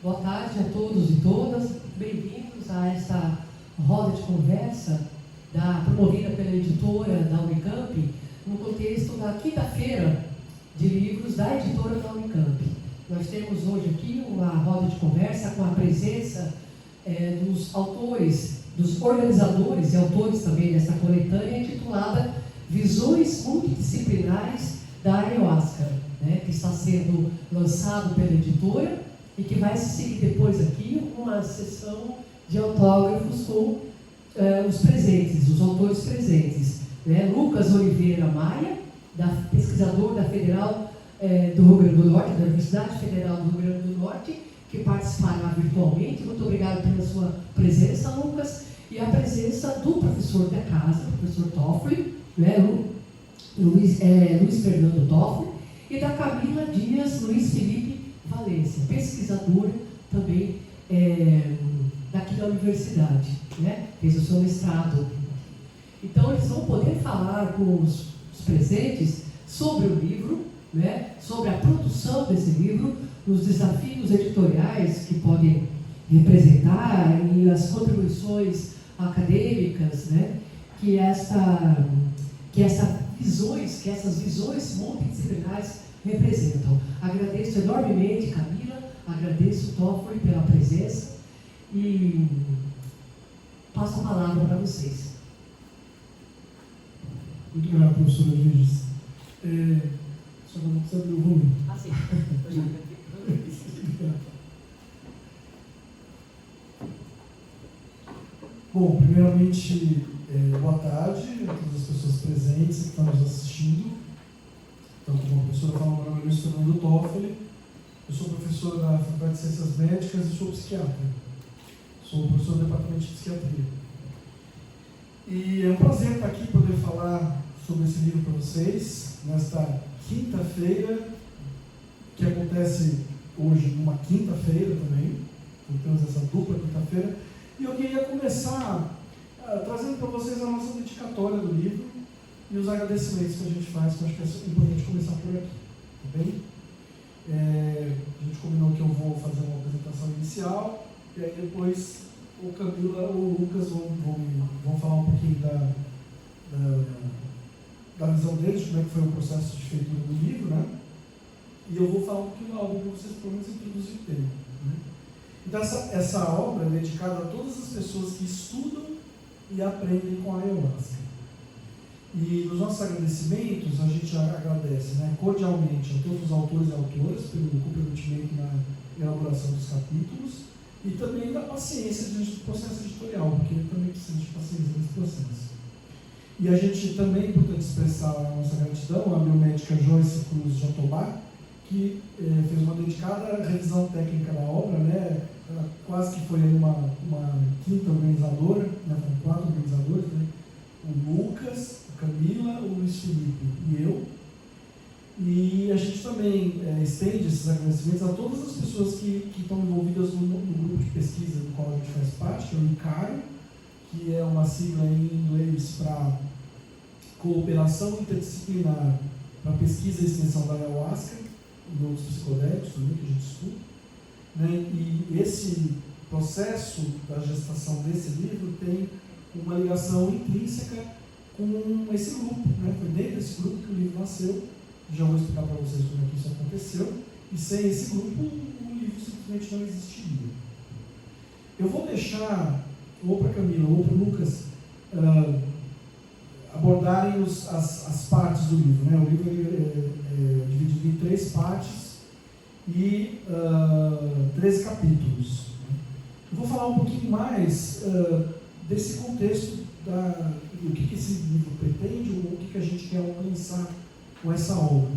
Boa tarde a todos e todas. Bem-vindos a esta roda de conversa promovida pela editora da Unicamp, no contexto da quinta-feira de livros da editora da Unicamp. Nós temos hoje aqui uma roda de conversa com a presença dos autores, dos organizadores e autores também dessa coletânea intitulada Visões Multidisciplinares da Ayahuasca, que está sendo lançado pela editora e que vai se seguir depois aqui uma sessão de autógrafos com os presentes, os autores presentes. Lucas Oliveira Maia, pesquisador da Federal do Rio Grande do Norte, da Universidade Federal do Rio Grande do Norte, que participará virtualmente. Muito obrigado pela sua presença, Lucas. E a presença do professor da casa, o professor Toffoli, Luiz Fernando Toffoli, e da Camila Dias Luiz Felipe Valência, pesquisadora também daqui da universidade, fez o seu mestrado. Então, eles vão poder falar com os presentes sobre o livro, sobre a produção desse livro, os desafios editoriais que podem representar e as contribuições acadêmicas, que essas visões multidisciplinares representam. Agradeço enormemente, Camila, agradeço, Toffoli, pela presença e passo a palavra para vocês. Muito obrigado, professora Virgis. Só que eu não preciso abrir o volume. Sim. Bom, primeiramente, boa tarde a todas as pessoas presentes que estão nos assistindo. Então, como a professora falou, meu nome é Luiz Fernando Toffoli, eu sou professor da Faculdade de Ciências Médicas e sou psiquiatra. Sou professor do Departamento de Psiquiatria. E é um prazer estar aqui, poder falar sobre esse livro para vocês, nesta quinta-feira, que acontece hoje numa quinta-feira também, então temos essa dupla quinta-feira, e eu queria começar trazendo para vocês a nossa dedicatória do livro e os agradecimentos que a gente faz, que eu acho que é importante começar por aqui, tá bem? A gente combinou que eu vou fazer uma apresentação inicial, e aí depois o Camila ou o Lucas vão falar um pouquinho da visão deles, como é que foi o processo de feitura do livro, E eu vou falar um pouquinho da obra para vocês, pelo menos introduzir o tema. Então essa obra é dedicada a todas as pessoas que estudam e aprendem com a Ayahuasca. E nos nossos agradecimentos, a gente agradece cordialmente a todos os autores e autoras pelo comprometimento na elaboração dos capítulos e também da paciência diante do processo editorial, porque também precisa de paciência nesse processo. E a gente também é importante expressar a nossa gratidão à biomédica Joyce Cruz Jatobá, que fez uma dedicada revisão técnica da obra, ela quase que foi uma quinta organizadora, foram 4 organizadores, o Lucas, a Camila, o Luiz Felipe e eu. E a gente também estende esses agradecimentos a todas as pessoas que estão envolvidas no grupo de pesquisa do qual a gente faz parte, que é o ICARO, que é uma sigla em inglês para Cooperação Interdisciplinar para Pesquisa e Extensão da Ayahuasca e outros psicodélicos também que a gente estuda. E esse processo da gestação desse livro tem uma ligação intrínseca com esse grupo. Foi dentro desse grupo que o livro nasceu. Já vou explicar para vocês como é que isso aconteceu. E sem esse grupo, o livro simplesmente não existiria. Eu vou deixar, ou para a Camila ou para o Lucas, abordarem as partes do livro. O livro é dividido em 3 partes e 13 capítulos. Eu vou falar um pouquinho mais desse contexto do que esse livro pretende, ou o que a gente quer alcançar com essa obra.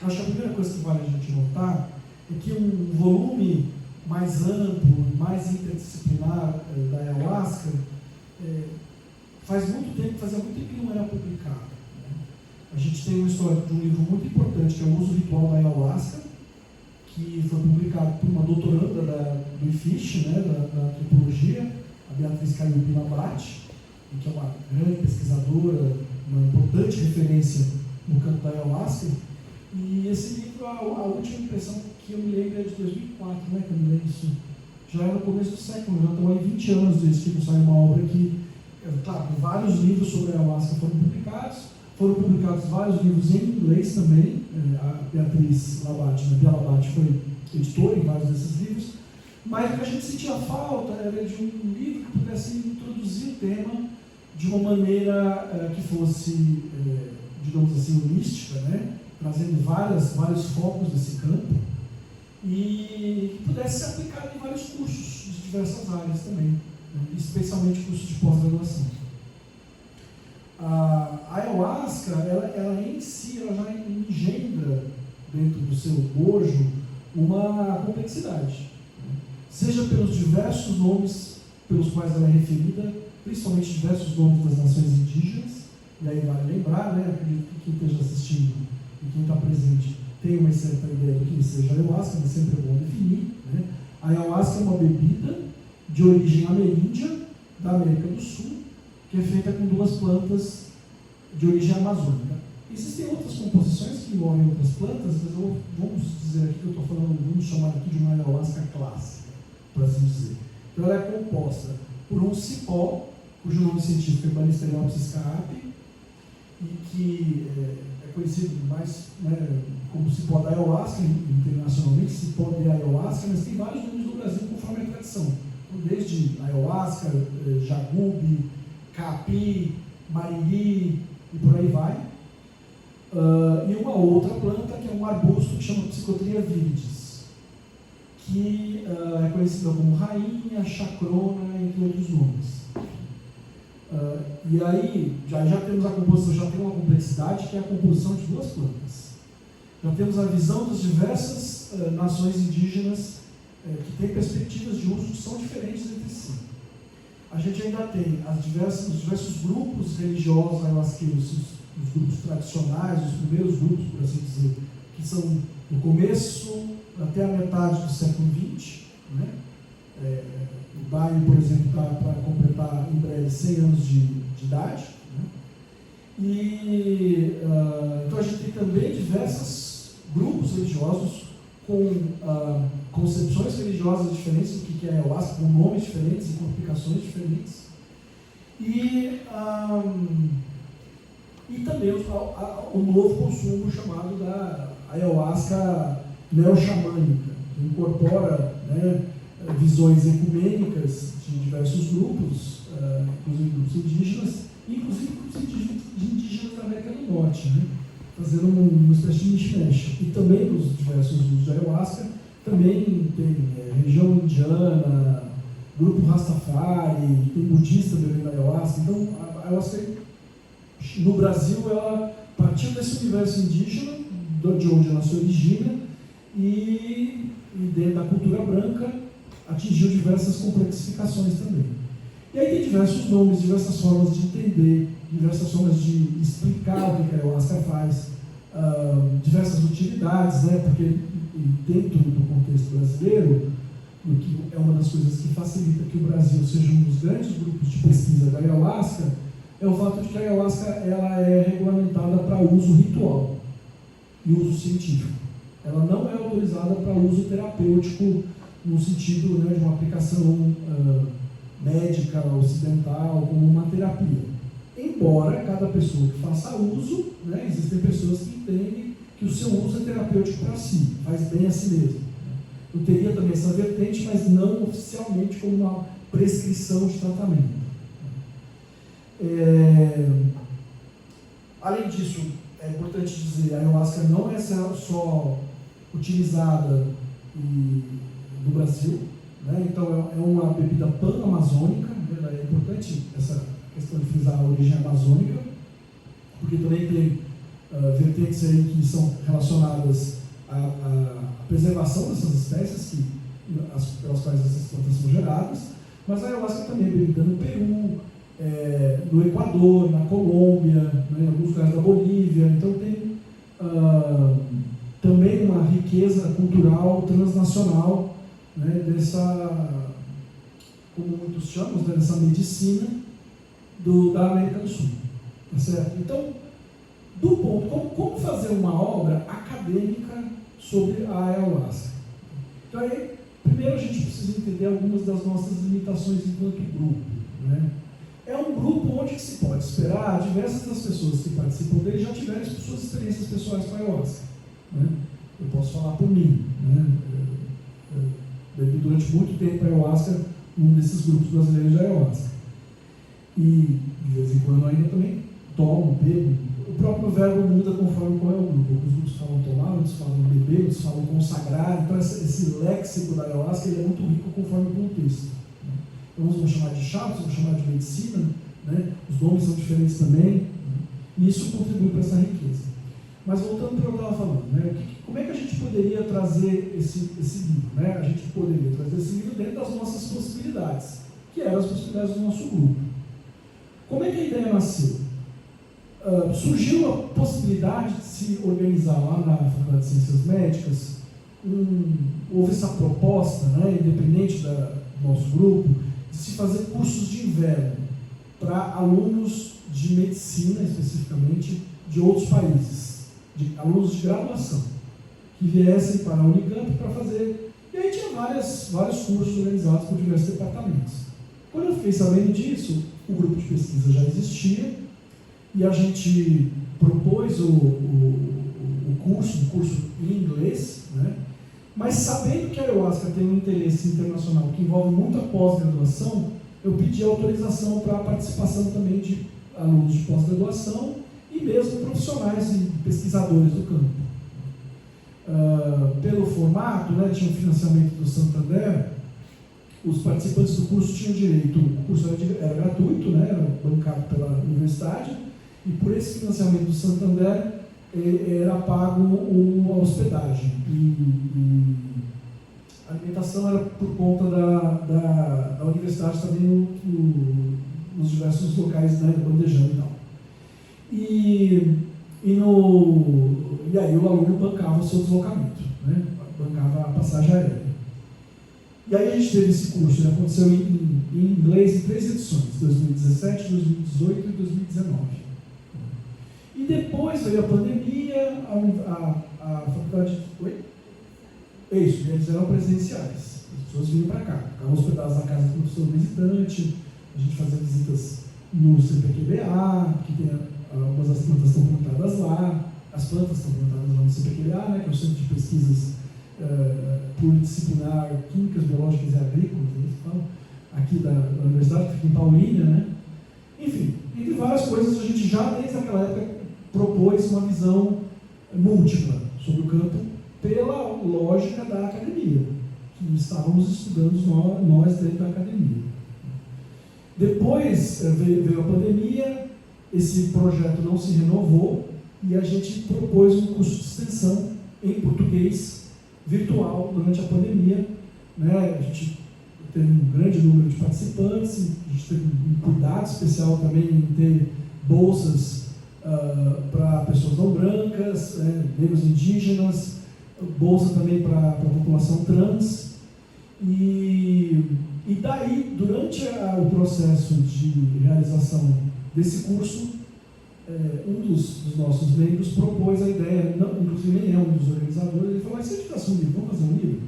Acho que a primeira coisa que vale a gente notar é que um volume mais amplo, mais interdisciplinar da Ayahuasca fazia muito tempo que não era publicado. A gente tem uma história de um livro muito importante, que é o Uso Ritual da Ayahuasca, que foi publicado por uma doutoranda do IFISH, da antropologia, a Beatriz Caiupina Bratti, que é uma grande pesquisadora, uma importante referência no campo da Ayahuasca. E esse livro a última impressão que eu me lembro é de 2004, né, que eu me lembro disso. Já era no começo do século, já estão aí 20 anos desde que saiu uma obra que, claro, vários livros sobre a ayahuasca foram publicados vários livros em inglês também. A Beatriz Labate, né, Bia Labate, foi editora em vários desses livros, mas o que a gente sentia falta era de um livro que pudesse introduzir o tema de uma maneira que fosse, digamos assim, holística, né, trazendo vários focos desse campo, e que pudesse ser aplicado em vários cursos de diversas áreas também, né, especialmente cursos de pós-graduação. A ayahuasca, ela em si, ela já engendra dentro do seu bojo uma complexidade, né? Seja pelos diversos nomes pelos quais ela é referida, principalmente diversos nomes das nações indígenas, e aí vale lembrar, né, acredito que quem esteja assistindo e quem está presente tem uma certa ideia do que seja ayahuasca, mas sempre é bom definir, né? A ayahuasca é uma bebida de origem ameríndia, da América do Sul, que é feita com 2 plantas de origem amazônica. Existem outras composições que envolvem outras plantas, mas vamos dizer aqui que eu estou falando, vamos chamar aqui de uma ayahuasca clássica, por assim dizer. Então ela é composta por um cipó, cujo nome científico é Banisteriopsis caapi, e que é conhecido mais, né, como cipó da ayahuasca, internacionalmente, cipó de ayahuasca, mas tem vários nomes no Brasil conforme a tradição. Então, desde ayahuasca, jagube, capi, mariri e por aí vai. E uma outra planta que é um arbusto que chama Psychotria viridis, que é conhecida como rainha, chacrona, entre outros nomes. E aí já temos a composição, já tem uma complexidade que é a composição de 2 plantas. Já temos a visão das diversas nações indígenas que têm perspectivas de uso que são diferentes entre si. A gente ainda tem os diversos grupos religiosos ayahuasqueiros, os grupos tradicionais, os primeiros grupos, por assim dizer, que são do começo até a metade do século XX, né? O Baile, por exemplo, está para completar em breve 100 anos de idade, né? Então a gente tem também diversos grupos religiosos com concepções religiosas diferentes do que é ayahuasca, com nomes diferentes e com aplicações diferentes. E também o novo consumo chamado da ayahuasca neoxamânica, que incorpora, né, visões ecumênicas de diversos grupos, inclusive grupos indígenas, e inclusive grupos indígenas da América do Norte, né, fazendo uma espécie de mishmash. E também nos diversos usos de ayahuasca, também tem religião indiana, grupo Rastafari, tem budista bebendo ayahuasca. Então, a ayahuasca no Brasil, ela partiu desse universo indígena, de onde ela se origina, e dentro da cultura branca atingiu diversas complexificações também. E aí tem diversos nomes, diversas formas de entender, diversas formas de explicar o que a ayahuasca faz, diversas utilidades, né? Porque dentro do contexto brasileiro, o que é uma das coisas que facilita que o Brasil seja um dos grandes grupos de pesquisa da ayahuasca, é o fato de que a ayahuasca ela é regulamentada para uso ritual e uso científico. Ela não é autorizada para uso terapêutico no sentido, né, de uma aplicação médica, ocidental, como uma terapia. Embora cada pessoa que faça uso, né, existem pessoas que entendem que o seu uso é terapêutico para si, faz bem a si mesmo. Eu teria também essa vertente, mas não oficialmente como uma prescrição de tratamento. Além disso, é importante dizer, a ayahuasca não é só utilizada no Brasil, né? Então é uma bebida pan-amazônica, né? É importante essa questão de frisar a origem amazônica, porque também tem vertentes aí que são relacionadas à preservação dessas espécies pelas quais essas plantas são geradas, mas a ayahuasca também é bebida no Peru, no Equador, na Colômbia, né, em alguns lugares da Bolívia. Então tem também uma riqueza cultural transnacional, né, dessa, como muitos chamam, dessa medicina da América do Sul. Tá certo? Então, do ponto, como fazer uma obra acadêmica sobre a ayahuasca. Então, aí, primeiro a gente precisa entender algumas das nossas limitações enquanto grupo, né? É um grupo onde se pode esperar diversas das pessoas que participam dele já tiverem suas experiências pessoais com a ayahuasca, né? Eu posso falar por mim, né? Eu bebi durante muito tempo a ayahuasca num desses grupos brasileiros de ayahuasca. E, de vez em quando, ainda também tomo, bebo. O próprio verbo muda conforme qual é o grupo. Alguns grupos falam tomar, outros falam beber, outros falam consagrar. Então, esse léxico da ayahuasca ele é muito rico conforme o contexto, né? Então, uns vão chamar de chá, outros vão chamar de medicina, né? Os nomes são diferentes também, né? E isso contribui para essa riqueza. Mas, voltando para o que eu estava falando, né? Como é que a gente poderia trazer esse livro, né? A gente poderia trazer esse livro dentro das nossas possibilidades, que eram as possibilidades do nosso grupo. Como é que a ideia nasceu? Surgiu a possibilidade de se organizar lá na Faculdade de Ciências Médicas, houve essa proposta, né, independente do nosso grupo, de se fazer cursos de inverno para alunos de medicina, especificamente, de outros países, de alunos de graduação, que viessem para a Unicamp para fazer. E aí tinha vários cursos organizados por diversos departamentos. Quando eu fiquei sabendo disso, o grupo de pesquisa já existia e a gente propôs o curso em inglês, né? Mas sabendo que a ayahuasca tem um interesse internacional que envolve muita pós-graduação, eu pedi autorização para a participação também de alunos de pós-graduação e mesmo profissionais e pesquisadores do campo. Pelo formato, né, tinha um financiamento do Santander. Os participantes do curso tinham direito, o curso era gratuito, né, era bancado pela universidade, e por esse financiamento do Santander era pago a hospedagem. E a alimentação era por conta da universidade também nos diversos locais, né, bandejando e tal. E aí o aluno bancava o seu deslocamento, né, bancava a passagem aérea. E aí a gente teve esse curso, ele aconteceu em inglês em 3 edições, 2017, 2018 e 2019. E depois veio a pandemia, a faculdade... Oi? Isso, eles eram presenciais. As pessoas vinham para cá, ficavam hospedadas na casa do professor visitante, a gente fazia visitas no CPQBA, que tem algumas das plantas estão plantadas lá, as plantas estão plantadas lá no CPQBA, né, que é o Centro de Pesquisas Pluridisciplinar, Químicas, Biológicas e Agrícolas, eles falam, aqui da Universidade, que fica em Paulínia, né? Enfim, entre várias coisas, a gente já desde aquela época propôs uma visão múltipla sobre o campo pela lógica da academia, que estávamos estudando nós dentro da academia. Depois veio a pandemia, esse projeto não se renovou e a gente propôs um curso de extensão em português virtual durante a pandemia, né? A gente teve um grande número de participantes, a gente teve um cuidado especial também em ter bolsas para pessoas não brancas, negros indígenas, bolsa também para a população trans. E daí, durante o processo de realização desse curso, um dos nossos membros propôs a ideia, inclusive nem é um dos organizadores, ele falou: mas se a gente fizesse um livro, vamos fazer um livro?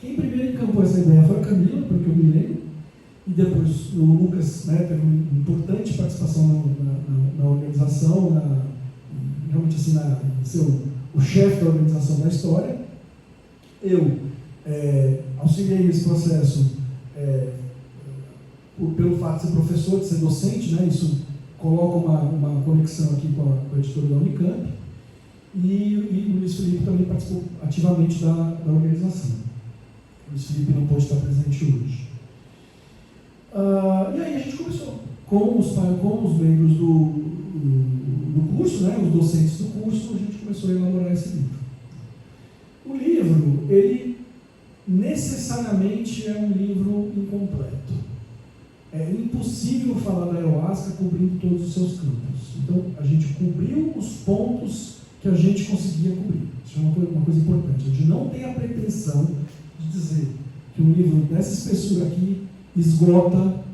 Quem primeiro encampou essa ideia foi a Camila, porque eu me lembro, e depois o Lucas, né, teve uma importante participação na organização, realmente assim, ser o chefe da organização da história. Eu auxiliei nesse processo pelo fato de ser professor, de ser docente, né, isso coloca uma conexão aqui com a editora da Unicamp, e o Luiz Felipe também participou ativamente da organização. O Luiz Felipe não pôde estar presente hoje. E aí a gente começou com os membros do curso, né, os docentes do curso, a gente começou a elaborar esse livro. O livro, ele necessariamente é um livro incompleto. É impossível falar da ayahuasca cobrindo todos os seus campos. Então, a gente cobriu os pontos que a gente conseguia cobrir. Isso é uma coisa importante. A gente não tem a pretensão de dizer que um livro dessa espessura aqui esgota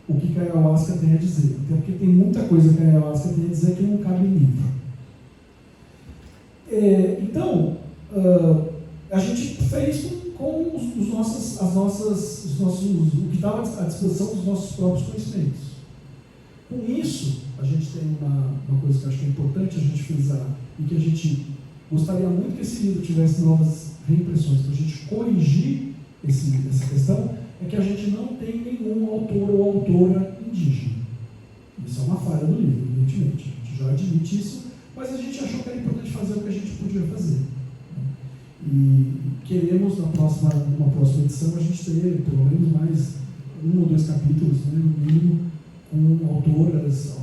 o que a ayahuasca tem a dizer. Até porque tem muita coisa que a ayahuasca tem a dizer que não cabe em livro. Então, a gente fez com o que estava à disposição dos nossos próprios conhecimentos. Com isso, a gente tem uma coisa que eu acho que é importante a gente frisar e que a gente gostaria muito que esse livro tivesse novas reimpressões, para a gente corrigir essa questão, é que a gente não tem nenhum autor ou autora indígena. Isso é uma falha do livro, evidentemente. A gente já admite isso, mas a gente achou que era importante fazer o que a gente podia fazer. E queremos, numa próxima edição, a gente ter pelo menos mais 1 ou 2 capítulos, né, no mínimo, com autores,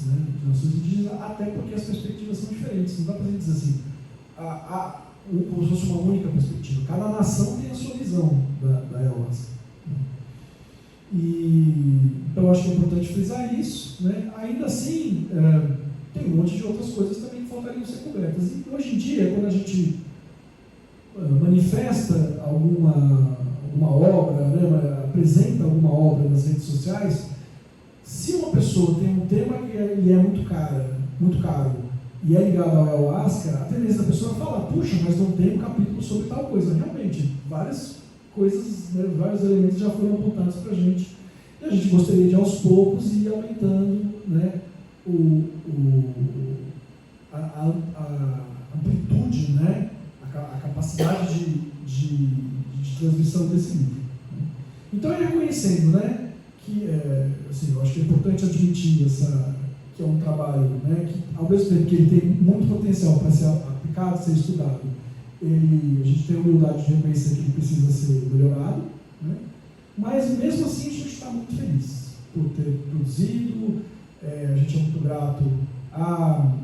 né, de nações indígenas, até porque as perspectivas são diferentes. Não dá para a gente dizer assim, como se fosse uma única perspectiva. Cada nação tem a sua visão da ayahuasca. Então, eu acho que é importante frisar isso. Né? Ainda assim, tem um monte de outras coisas também que faltariam ser cobertas. E hoje em dia, quando a gente manifesta alguma obra, né, apresenta alguma obra nas redes sociais, se uma pessoa tem um tema que lhe é muito caro e é ligado ao ayahuasca, a tendência da pessoa é falar, puxa, mas não tem um capítulo sobre tal coisa. Realmente, várias coisas, né, vários elementos já foram apontados para a gente. E a gente gostaria de, aos poucos, ir aumentando, né, a amplitude, né, a capacidade de transmissão desse livro. Então, é reconhecendo, né, que assim, eu acho que é importante admitir que é um trabalho, né, que, ao mesmo tempo que ele tem muito potencial para ser aplicado, ser estudado, a gente tem a humildade de reconhecer que ele precisa ser melhorado, né, mas mesmo assim a gente está muito feliz por ter produzido, a gente é muito grato à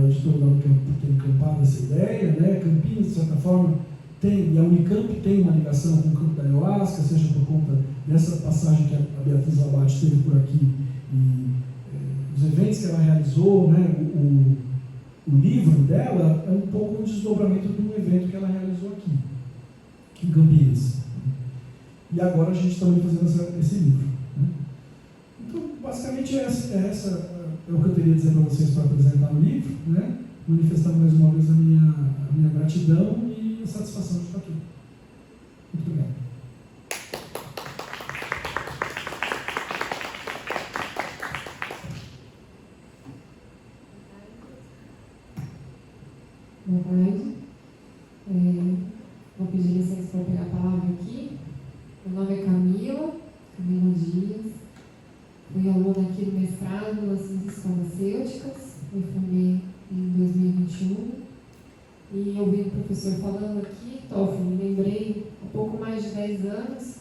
editora da Unicamp por ter encampado essa ideia, né, Campinas, de certa forma, e a Unicamp tem uma ligação com o campo da ayahuasca, seja por conta dessa passagem que a Beatriz Abate teve por aqui, e os eventos que ela realizou, né, o livro dela é um pouco um desdobramento de um evento que ela realizou aqui, em Campinas. E agora a gente está também fazendo esse livro. Né? Então, basicamente, é o que eu teria a dizer para vocês para apresentar o livro, né? Manifestando mais uma vez a minha gratidão e a satisfação de estar aqui. Muito obrigado. Boa tarde. Vou pedir licença para pegar a palavra aqui. Meu nome é Camila Dias. Fui aluna aqui do mestrado nas ciências farmacêuticas. Me formei em 2021. E ouvi o professor falando aqui, me lembrei, há pouco mais de 10 anos,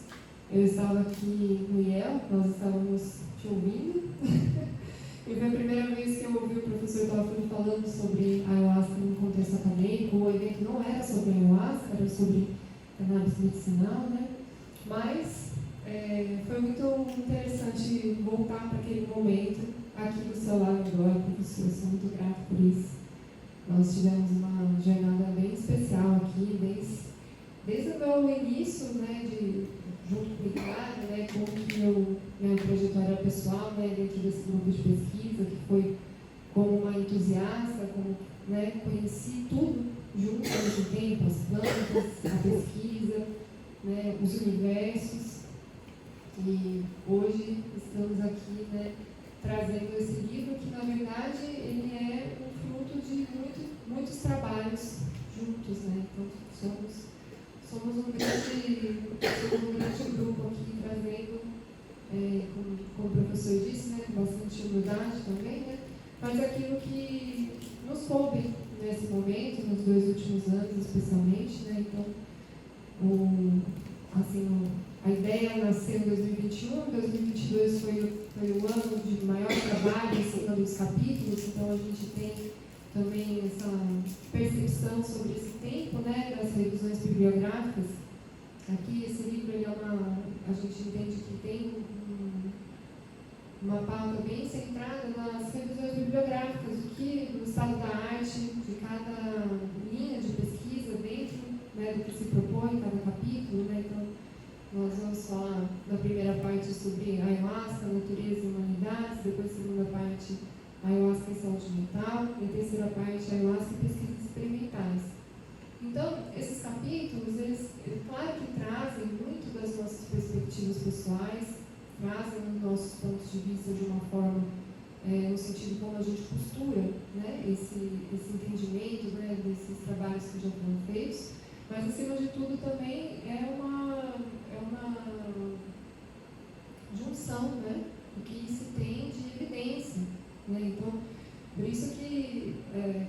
eu estava aqui no IEL, nós estávamos te ouvindo. E foi a primeira vez que eu ouvi o professor Toffoli falando sobre ayahuasca no contexto acadêmico. O evento não era sobre ayahuasca, era sobre cannabis medicinal, né? Mas foi muito interessante voltar para aquele momento aqui do seu lado agora, professor. Eu sou muito grata por isso. Nós tivemos uma jornada bem especial aqui, desde o meu início, né, junto com o Ricardo, né, como que minha trajetória pessoal, né, dentro desse grupo de pesquisa, que foi como uma entusiasta, né, conheci tudo junto ao mesmo tempo, as plantas, a pesquisa, né, os universos. E hoje estamos aqui, né, trazendo esse livro que, na verdade, ele é um fruto de muitos trabalhos juntos, né? Então, somos um grande grupo aqui, trazendo, como o professor disse, né, com bastante humildade também, né? Mas aquilo que nos coube nesse momento, nos 2 últimos anos, especialmente, né? Então, a ideia nasceu em 2021, 2022 foi o ano de maior trabalho, ensinando os capítulos, então a gente tem também essa percepção sobre esse tempo, né, das revisões bibliográficas. Aqui, esse livro, a gente entende que tem uma pauta bem centrada nas revisões bibliográficas, do estado da arte, de cada linha de pesquisa dentro, né, do que se propõe em cada capítulo, né, então nós vamos falar na primeira parte sobre ayahuasca, natureza e humanidades, depois, segunda parte, ayahuasca e saúde mental, e a terceira parte, ayahuasca e pesquisas experimentais. Então, esses capítulos, eles claro que trazem muito das nossas perspectivas pessoais, trazem os nossos pontos de vista de uma forma, no sentido como a gente costura, né, esse entendimento, né, desses trabalhos que já foram feitos, mas, acima de tudo, também é uma junção, né, do que se tem de evidência. Né? Então, por isso que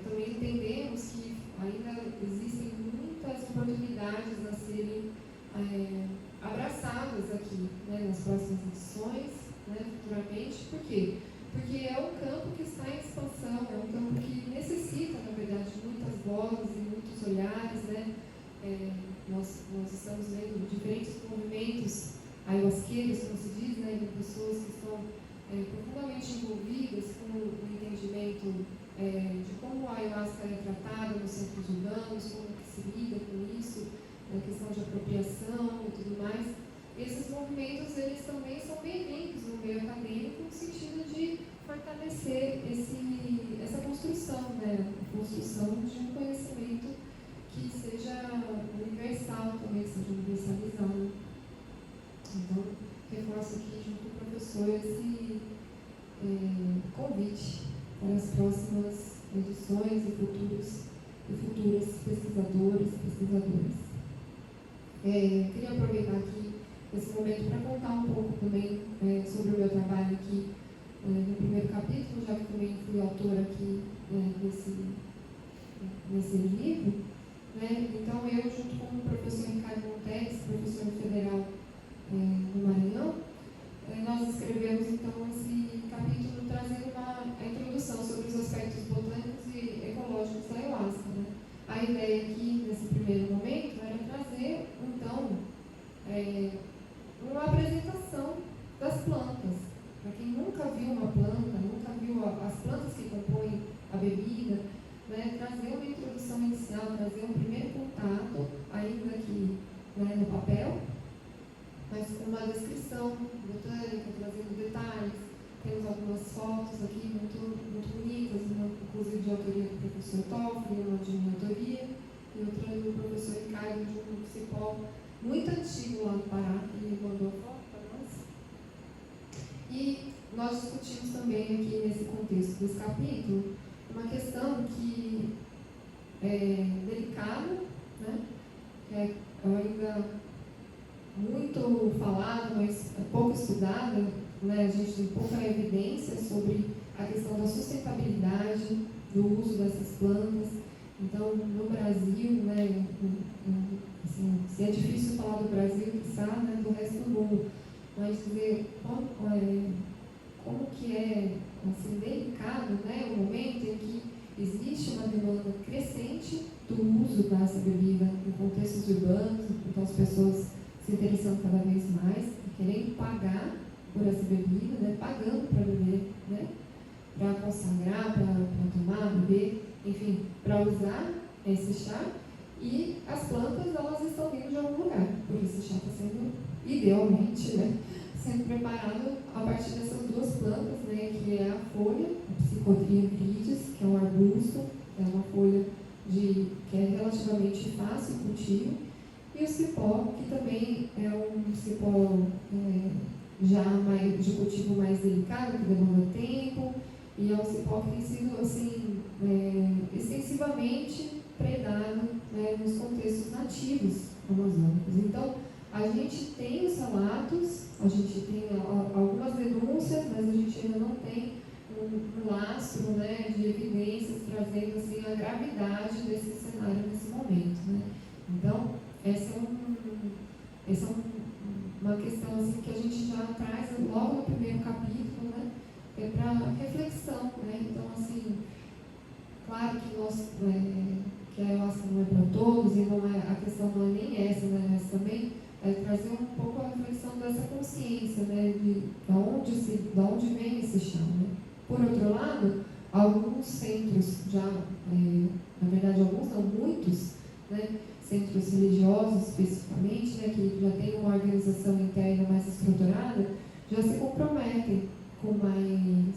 também entendemos que ainda existem muitas oportunidades a serem abraçadas aqui, né, nas próximas edições, né, futuramente. Por quê? Porque é um campo que está em expansão, é um campo que necessita, na verdade, muitas vozes e muitos olhares. Né? Nós estamos vendo diferentes movimentos ayahuasqueiros, como se diz, né, de pessoas que estão profundamente envolvidas com o entendimento de como a ayahuasca é tratada nos centros urbanos, como que se lida com isso, a questão de apropriação e tudo mais. Esses movimentos, eles também são bem-vindos no meio acadêmico, no sentido de fortalecer essa construção, né? A construção de um conhecimento que seja universal também, que seja universalizado. Então, reforço aqui junto com o professor esse convite para as próximas edições e futuras pesquisadores e pesquisadoras. Queria aproveitar aqui esse momento para contar um pouco também sobre o meu trabalho aqui no primeiro capítulo, já que também fui autora aqui nesse livro. Né? Então, eu, junto com o professor Ricardo Montes, professor federal no Maranhão, nós escrevemos então esse capítulo trazendo a introdução sobre os aspectos botânicos e ecológicos da ayahuasca. Né? A ideia aqui, nesse primeiro momento, era trazer então uma apresentação das plantas. Para quem nunca viu uma planta, nunca viu as plantas que compõem a bebida, né? Trazer uma introdução inicial, trazer um primeiro contato, ainda que no papel, mas com uma descrição botânica, trazendo detalhes. Temos algumas fotos aqui muito, muito bonitas, uma inclusive de autoria do professor Toffoli, uma de minha autoria, e outra do professor Ricardo, de um cipó muito antigo lá no Pará, que ele mandou foto para nós. E nós discutimos também aqui nesse contexto desse capítulo uma questão que é delicada, né? É ainda muito falada, mas pouco estudada, né? A gente tem pouca evidência sobre a questão da sustentabilidade do uso dessas plantas. Então, no Brasil, né, assim, se é difícil falar do Brasil, quiçá, né, do resto do mundo, mas dizer como que é assim, delicado, né, o momento em que existe uma demanda crescente do uso dessa bebida em contextos urbanos, então as pessoas se interessando cada vez mais, querendo pagar por essa bebida, né, pagando para beber, né, para consagrar, para tomar, beber, enfim, para usar esse chá. E as plantas, elas estão vindo de algum lugar, porque esse chá está sendo, idealmente, né, sendo preparado a partir dessas duas plantas, né, que é a folha, a Psychotria viridis, que é um arbusto, é uma folha que é relativamente fácil o cultivo, e o cipó, que também é um cipó já de cultivo mais delicado, que demanda tempo, e é um cipó que tem sido assim, extensivamente predado, né, nos contextos nativos amazônicos. Então, a gente tem os relatos, a gente tem algumas denúncias, mas a gente ainda não tem um lastro, né, de evidências trazendo assim, a gravidade desse cenário nesse momento. Né? Então, essa é uma questão assim, que a gente já traz logo no primeiro capítulo, né, para reflexão. Né? Então, assim, claro que a ayahuasca não é para todos, e a questão não é nem essa, né, mas também trazer um pouco a reflexão dessa consciência, né, de onde vem esse chá. Né? Por outro lado, alguns centros já, na verdade alguns não, muitos, né, centros religiosos especificamente, né, que já tem uma organização interna mais estruturada, já se comprometem com mais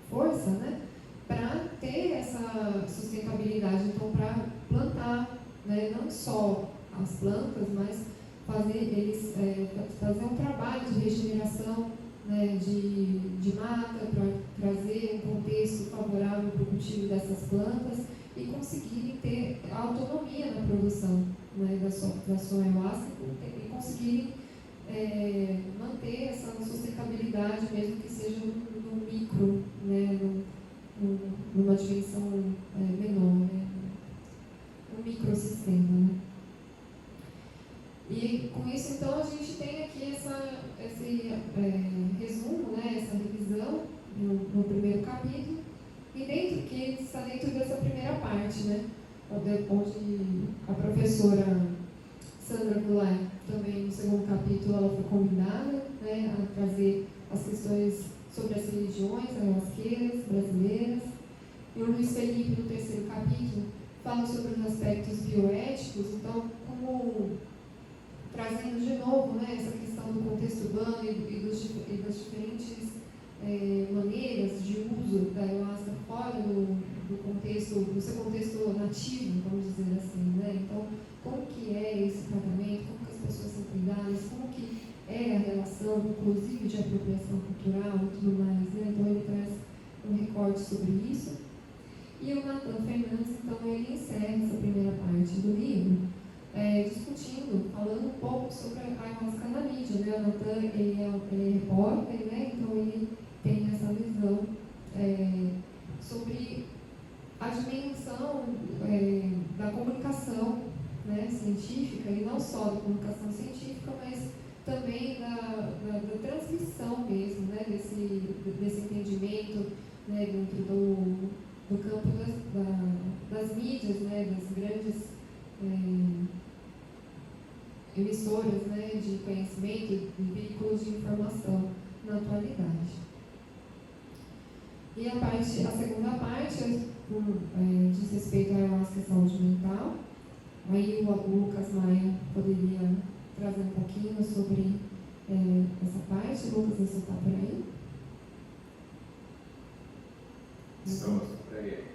força, né, para ter essa sustentabilidade, então para plantar, né, não só as plantas, mas fazer um trabalho de regeneração, né, de mata, para trazer um contexto favorável para o cultivo dessas plantas e conseguirem ter autonomia na produção, né, da sua ayahuasca e conseguirem manter essa sustentabilidade, mesmo que seja no micro, né, numa dimensão menor, né, um microsistema. Né. E com isso, então, a gente tem aqui esse resumo, né, essa revisão no primeiro capítulo, e que está dentro dessa primeira parte, né, onde a professora Sandra Goulart, também no segundo capítulo, ela foi convidada, né, a trazer as questões sobre as religiões ayahuasqueiras brasileiras. E o Luiz Felipe, no terceiro capítulo, fala sobre os aspectos bioéticos, então, como trazendo de novo, né, essa questão do contexto urbano e das diferentes maneiras de uso da ayahuasca fora do seu contexto nativo, vamos dizer assim, né? Então, como que é esse tratamento, como que as pessoas são cuidadas, como que é a relação, inclusive, de apropriação cultural e tudo mais, né? Então, ele traz um recorte sobre isso. E o Nathan Fernandes, então, ele encerra essa primeira parte do livro, discutindo, falando um pouco sobre a ayahuasca na mídia, né? O Nathan, ele é repórter, né? Então ele tem essa visão sobre a dimensão da comunicação, né, científica, e não só da comunicação científica, mas também da transmissão mesmo, né, desse entendimento, né, dentro do campo das mídias, né, das grandes emissoras, né, de conhecimento e veículos de informação na atualidade. E a segunda parte diz respeito à ayahuasca e saúde mental. Aí o Lucas Maia poderia trazer um pouquinho sobre essa parte. Lucas, você está por aí? Estamos por aí.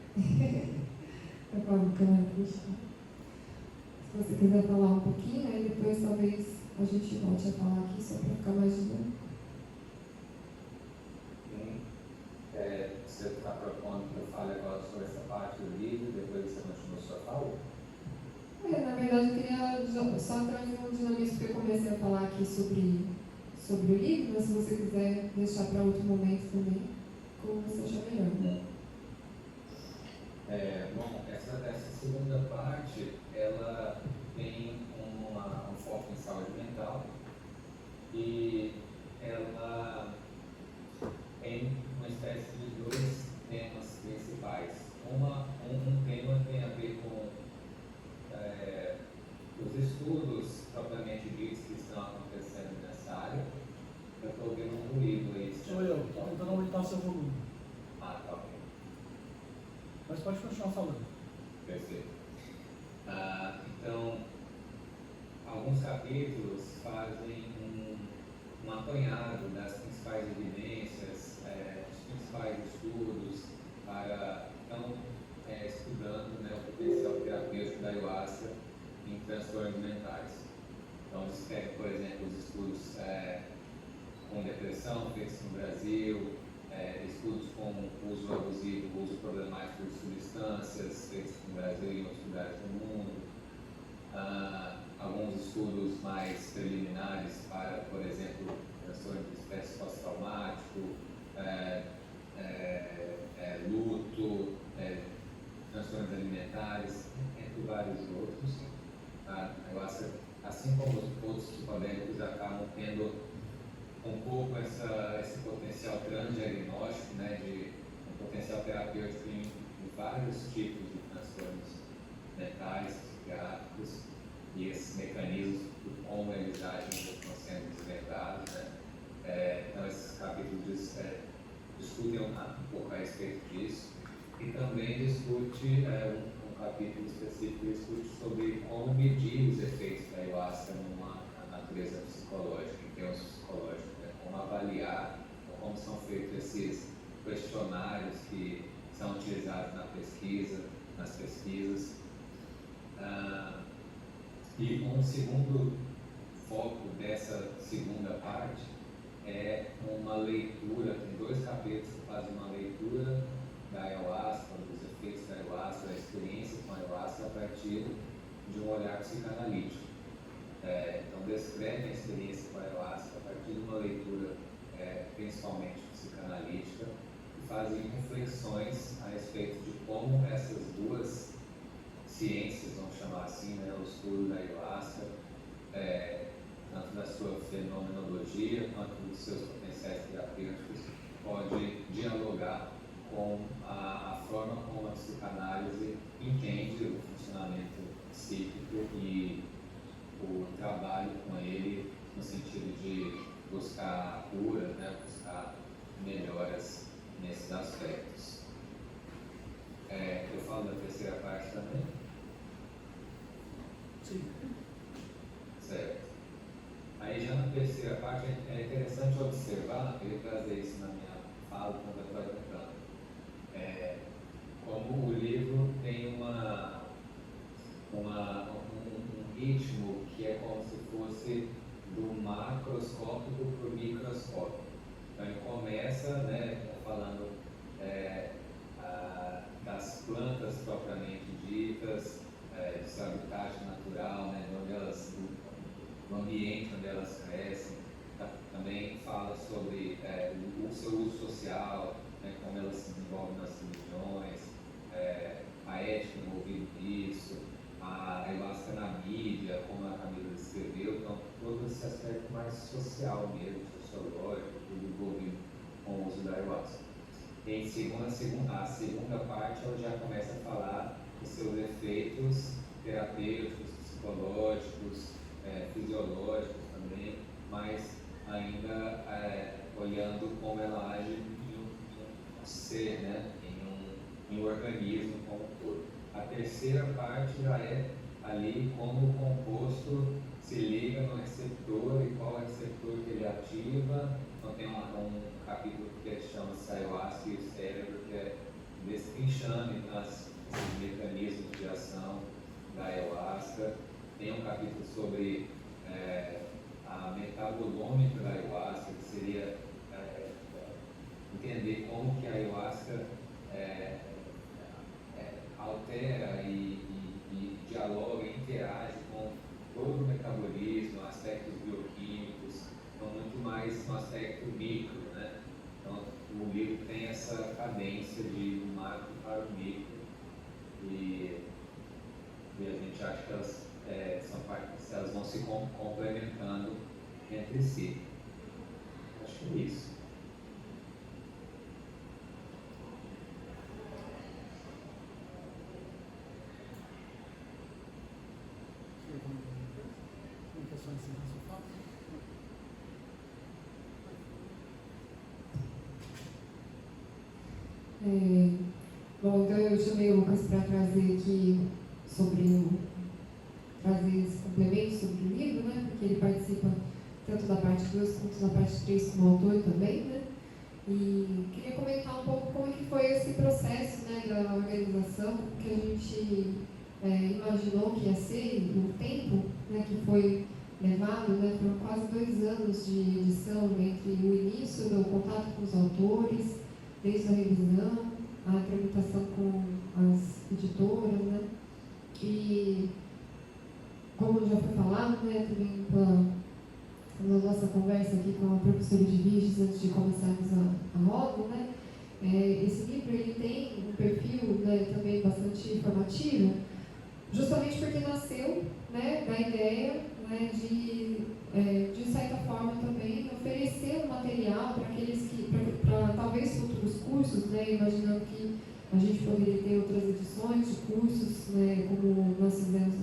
Tá com a câmera puxada. Se você quiser falar um pouquinho, aí depois talvez a gente volte a falar aqui só para ficar mais dinâmico. Você está propondo que eu fale agora sobre essa parte do livro, depois você continua a sua fala? Na verdade, eu queria só trazer um dinamismo, porque eu comecei a falar aqui sobre o livro, mas se você quiser deixar para outro momento também, como você achar melhor. Bom, essa segunda parte, ela tem um foco em saúde mental e ela tem uma espécie de dois temas principais. Um tema tem a ver com os estudos propriamente ditos que estão acontecendo nessa área. Eu estou ouvindo um ruído aí. Sou eu, estou tentando aumentar o seu volume. Ah, tá ok. Mas pode continuar falando. Perfeito. Então, alguns capítulos fazem um apanhado das principais evidências, dos principais estudos para estudando, né, o potencial terapêutico da ayahuasca em transtornos mentais. Então, eles pegam, por exemplo, os estudos com depressão feitos no Brasil, estudos com uso abusivo, uso problemático de substâncias feitos no Brasil e em outros lugares do mundo. Alguns estudos mais preliminares para, por exemplo, transtorno de estresse pós-traumático, luto, transtornos alimentares, entre vários outros. Eu acho que, assim como os outros psicodélicos acabam tendo um pouco esse potencial transdiagnóstico, né, de um potencial terapêutico em vários tipos de transtornos mentais, psiquiátricos, e esses mecanismos, como eles agem, estão sendo desvendados, né? Então, esses capítulos discutem um pouco a respeito disso, e também discute um capítulo específico que discute sobre como medir os efeitos da ayahuasca numa natureza psicológica, em termos psicológicos, né? Como avaliar, como são feitos esses questionários que são utilizados nas pesquisas. E um segundo foco dessa segunda parte é uma leitura, tem 2 capítulos que fazem uma leitura da ayahuasca, dos efeitos da ayahuasca, da experiência com a ayahuasca a partir de um olhar psicanalítico. Então descrevem a experiência com a ayahuasca a partir de uma leitura principalmente psicanalítica e fazem reflexões a respeito de como essas 2 ciências, vamos chamar assim, né, o estudo da ayahuasca, tanto da sua fenomenologia quanto dos seus potenciais terapêuticos, pode dialogar com a forma como a psicanálise entende o funcionamento psíquico e o trabalho com ele no sentido de buscar a cura, né, buscar melhoras nesses aspectos. Eu falo da terceira parte também? Sim. Certo. Aí já na terceira parte é interessante observar, eu ia trazer isso na minha fala quando eu estou apresentando, como o livro tem um ritmo que é como se fosse do macroscópico para o microscópico. Então ele começa, né, falando das plantas propriamente ditas, do seu habitat natural, né, do ambiente onde elas crescem. Também fala sobre o seu uso social, né, como elas se desenvolvem nas religiões, a ética envolvida nisso, a ayahuasca na mídia, como a Camila descreveu. Então, todo esse aspecto mais social mesmo, sociológico, tudo envolvido com o uso da ayahuasca. E a segunda parte, ela já começa a falar dos seus efeitos terapêuticos, psicológicos, fisiológicos também, mas ainda olhando como ela age em um ser, né? em um organismo como um todo. A terceira parte já é ali como o composto se liga no receptor e qual é o receptor que ele ativa. Então tem um capítulo que chama-se Ayahuasca e o Cérebro, que é destrinchando esses mecanismos de ação da Ayahuasca. Tem um capítulo sobre a metabolômica da Ayahuasca, que seria entender como que a Ayahuasca altera e dialoga e interage com todo o metabolismo, aspectos bioquímicos, então muito mais no aspecto micro, né? Então o livro tem essa cadência de um macro para o micro e a gente acha que elas elas vão se complementando entre si. Acho que é isso. Bom, então eu chamei o Lucas para trazer aqui trazer esse complemento sobre o livro, né? Porque ele participa tanto da parte 2 quanto da parte 3 como autor também, né? E queria comentar um pouco como que foi esse processo, né, da organização, que a gente imaginou que ia ser, o tempo, né, que foi levado, né, foram quase 2 anos de edição entre o início do contato com os autores, desde a revisão, a tramitação com as editoras, né, e como já foi falado, né, também na nossa conversa aqui com a professora de Viges, antes de começarmos a roda, né, esse livro ele tem um perfil, né, também bastante informativo, justamente porque nasceu, né, da ideia, né, de certa forma também oferecer um material para aqueles para talvez futuros cursos, né, imaginando que a gente poderia ter outras edições de cursos, né, como nós fizemos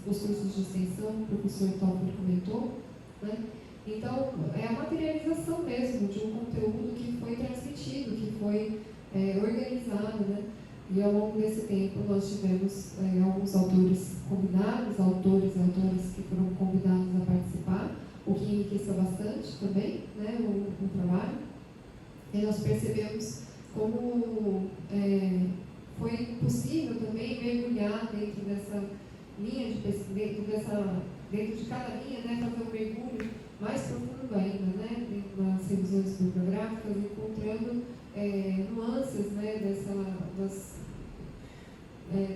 os cursos de extensão, o professor Topper comentou, né. Então, é a materialização mesmo de um conteúdo que foi transmitido, que foi organizado, né. E ao longo desse tempo nós tivemos alguns autores convidados, autores e autoras que foram convidados a participar, o que enriqueceu bastante também, né, o trabalho. E nós percebemos como foi possível também mergulhar dentro dessa linha de pesquisa, dentro de cada linha, né, fazer um mergulho mais profundo ainda, né, nas revisões bibliográficas, encontrando nuances, né,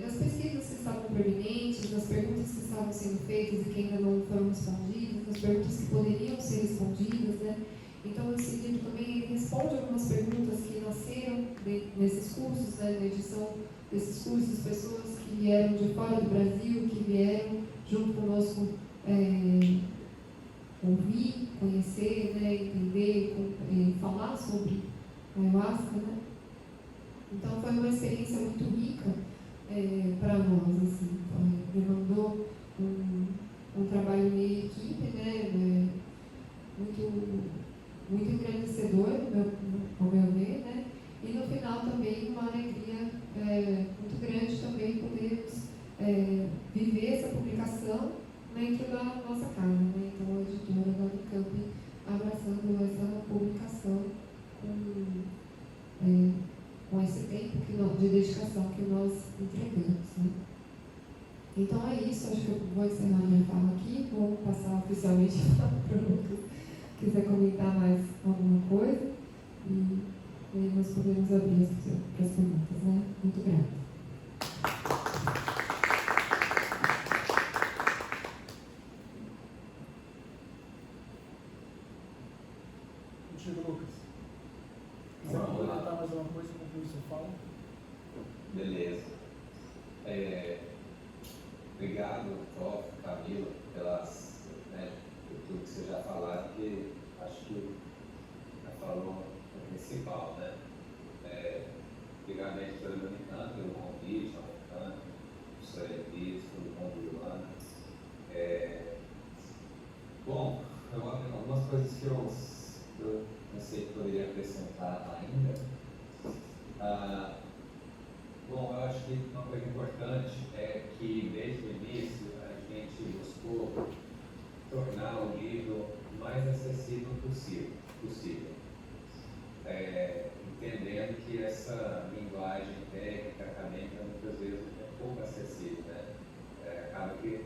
das pesquisas que estavam permanentes, das perguntas que estavam sendo feitas e que ainda não foram respondidas, das perguntas que poderiam ser respondidas, né. Então, esse livro também responde algumas perguntas que nasceram nesses cursos, né, na edição desses cursos, pessoas que vieram de fora do Brasil, que vieram junto conosco ouvir, conhecer, né, entender, falar sobre a ayahuasca, né. Então, foi uma experiência muito rica para nós, assim, demandou um trabalho em equipe, né, muito engrandecedor, ao meu ver, né? E no final também uma alegria muito grande também podermos viver essa publicação dentro da nossa casa, né? Então a editora da Unicamp abraçando essa publicação com esse tempo de dedicação que nós entregamos, né? Então é isso, acho que eu vou encerrar minha fala aqui, vou passar oficialmente para o Lucas, quiser comentar mais alguma coisa, e aí nós podemos abrir para as perguntas, né? Muito grata. Contigo, Lucas. Quiser comentar mais alguma coisa, concluir sua fala? Beleza. Obrigado, Tó, Camila, por tudo que vocês já falaram, que acho que já falou o principal, né? Obrigado à editora da Unicamp pelo convite, ao Unicamp, professor Elvis, pelo convite. Bom, algumas coisas que eu não sei que poderia acrescentar ainda. Bom, eu acho que uma coisa importante é que, desde o início, a gente buscou tornar o livro o mais acessível possível. Entendendo que essa linguagem técnica, acadêmica, muitas vezes é pouco acessível, né? Acaba que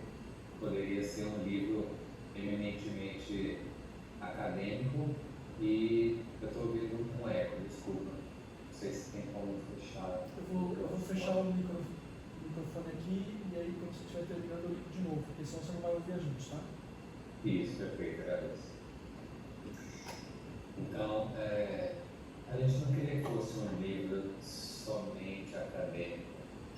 poderia ser um livro eminentemente acadêmico e eu estou ouvindo um eco, desculpa. Não sei se tem como fechar. Eu vou fechar o microfone aqui e aí quando você estiver terminando eu ligo de novo, porque senão você não vai ouvir a gente, tá? Isso, perfeito, agradeço. Então, a gente não queria que fosse um livro somente acadêmico,